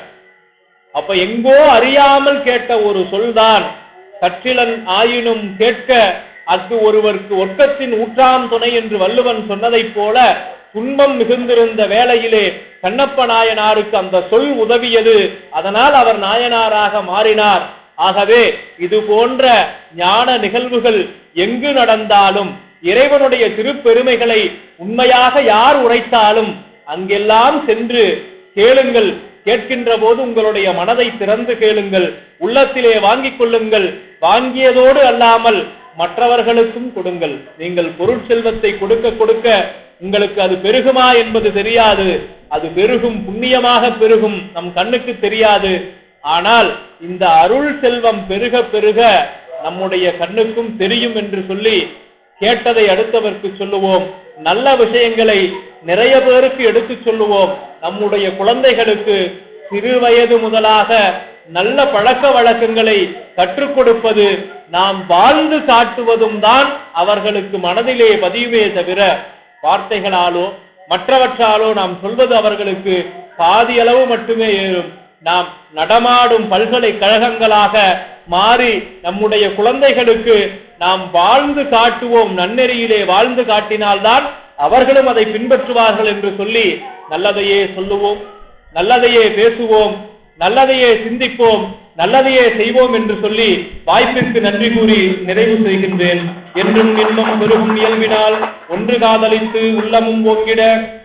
அப்ப எங்கோ அறியாமல் கேட்ட ஒரு சொல்தான் கற்றிலன் ஆயினும் கேட்க அஃது ஒருவருக்கு ஒட்கத்தின் ஊற்றாம் துணை என்று வள்ளுவன் சொன்னதைப் போல, துன்பம் மிகுந்திருந்த வேளையிலே கண்ணப்ப நாயனாருக்கு அந்த சொல் உதவியது. அதனால் அவர் நாயனாராக மாறினார். ஆகவே இது போன்ற ஞான நிகழ்வுகள் எங்கு நடந்தாலும் இறைவனுடைய திருப்பெருமைகளை உண்மையாக யார் உரைத்தாலும் அங்கெல்லாம் சென்று கேளுங்கள். கேட்கின்ற போது உங்களுடைய மனதை திறந்து கேளுங்கள், உள்ளத்திலே வாங்கிக் கொள்ளுங்கள். வாங்கியதோடு அல்லாமல் மற்றவர்களுக்கும் கொடுங்கள். நீங்கள் பொருட்செல்வத்தை கொடுக்க கொடுக்க உங்களுக்கு அது பெருகுமா என்பது தெரியாது. அது பெருகும், புண்ணியமாக பெருகும், நம் கண்ணுக்கு தெரியாது. ஆனால் இந்த அருள் செல்வம் பெருக பெருக நம்முடைய கண்ணுக்கும் தெரியும் என்று சொல்லி கேட்டதை அடுத்தவருக்கு சொல்லுவோம். நல்ல விஷயங்களை நிறைய பேருக்கு எடுத்து சொல்லுவோம். நம்முடைய குழந்தைகளுக்கு சிறு வயது முதலாக நல்ல பழக்க வழக்கங்களை கற்றுக் கொடுப்பது, நாம் வாழ்ந்து காட்டுவதும் தான் அவர்களுக்கு மனதிலே பதியுமே தவிர வார்த்தைகளாலோ மற்றவற்றாலோ நாம் சொல்வது அவர்களுக்கு பாதி அளவு மட்டுமே ஏறும். நாம் நடமாடும் பல்கலைக்கழகங்களாக மாறி நம்முடைய குழந்தைகளுக்கு நாம் வாழ்ந்து காட்டுவோம். நன்னெறியிலே வாழ்ந்து காட்டினால்தான் அவர்களும் அதை பின்பற்றுவார்கள் என்று சொல்லி நல்லதையே சொல்லுவோம், நல்லதையே பேசுவோம், நல்லதையே சிந்திப்போம், நல்லதையே செய்வோம் என்று சொல்லி வாய்ப்பிற்கு நன்றி கூறி நிறைவு செய்கின்றேன். என்றும் இன்பம் பெருகும் இயல்பினால் ஒன்று காதலித்து உள்ளமும் ஓங்கிட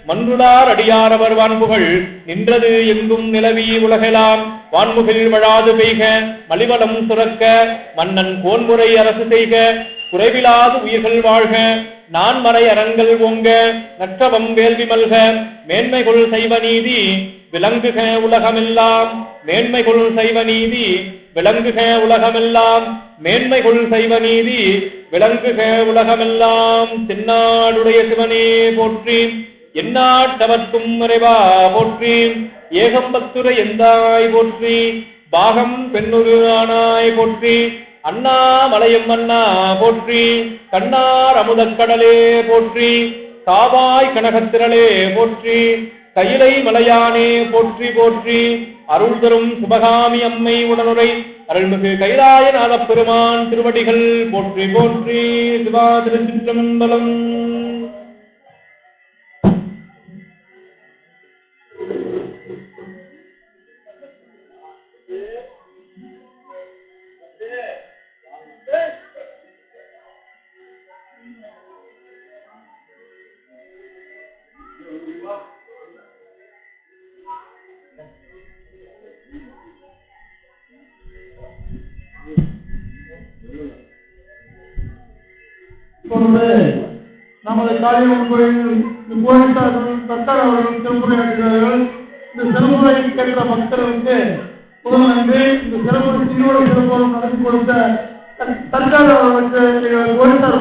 மன்றுடார் அடியாரவர் வான்புகள் நின்றது எங்கும் நிலவி உலகெல்லாம் வான்முகில் வழாது பெய்க மலிவளம் சுரக்க மன்னன் கோன்முறை அரசு செய்க குறைவிலாது உயிர்கள் வாழ்க நான்மறை அரங்கள் ஓங்க நற்றவம் வேள்வி மல்க மேன்மைகுள் சைவ நீதி விளங்குக உலகமெல்லாம் மேன்மைகுள் சைவ நீதி விளங்குக உலகமெல்லாம் மேன்மைகுள் சைவ நீதி விளங்குக உலகமெல்லாம். தென்னாடுடைய சிவனே போற்றி, எந்நாட்டவர்க்கும் இறைவா போற்றி, ஏகம்பத்துரை எந்தாய் போற்றி, பாகம் பெண்ணுரு ஆனாய் போற்றி, அண்ணாமலையும் அண்ணா போற்றி, கண்ணார் அமுதக்கடலே போற்றி, காவாய் கனகத்திரளே போற்றி, கையிலை மலையானே போற்றி போற்றி, அருள் தரும் சுபகாமி அம்மை உடனுரை அருள்மிகு கைலாயநாத பெருமான் திருவடிகள் போற்றி போற்றி. சிவா திருச்சிற்றம்பலம். நமது காளியம்மன் கோயில் கோயில்தார்கள் தத்தார் அவர்கள் சிறப்புரையாற்றுகிறார்கள். இந்த சிறப்புரையை கேட்கிற பக்தர்களுக்கு முதல் இந்த சிறப்பு சிறப்போடு நடத்தி கொடுத்த தத்தார் அவர்களுக்கு கோயில்தார்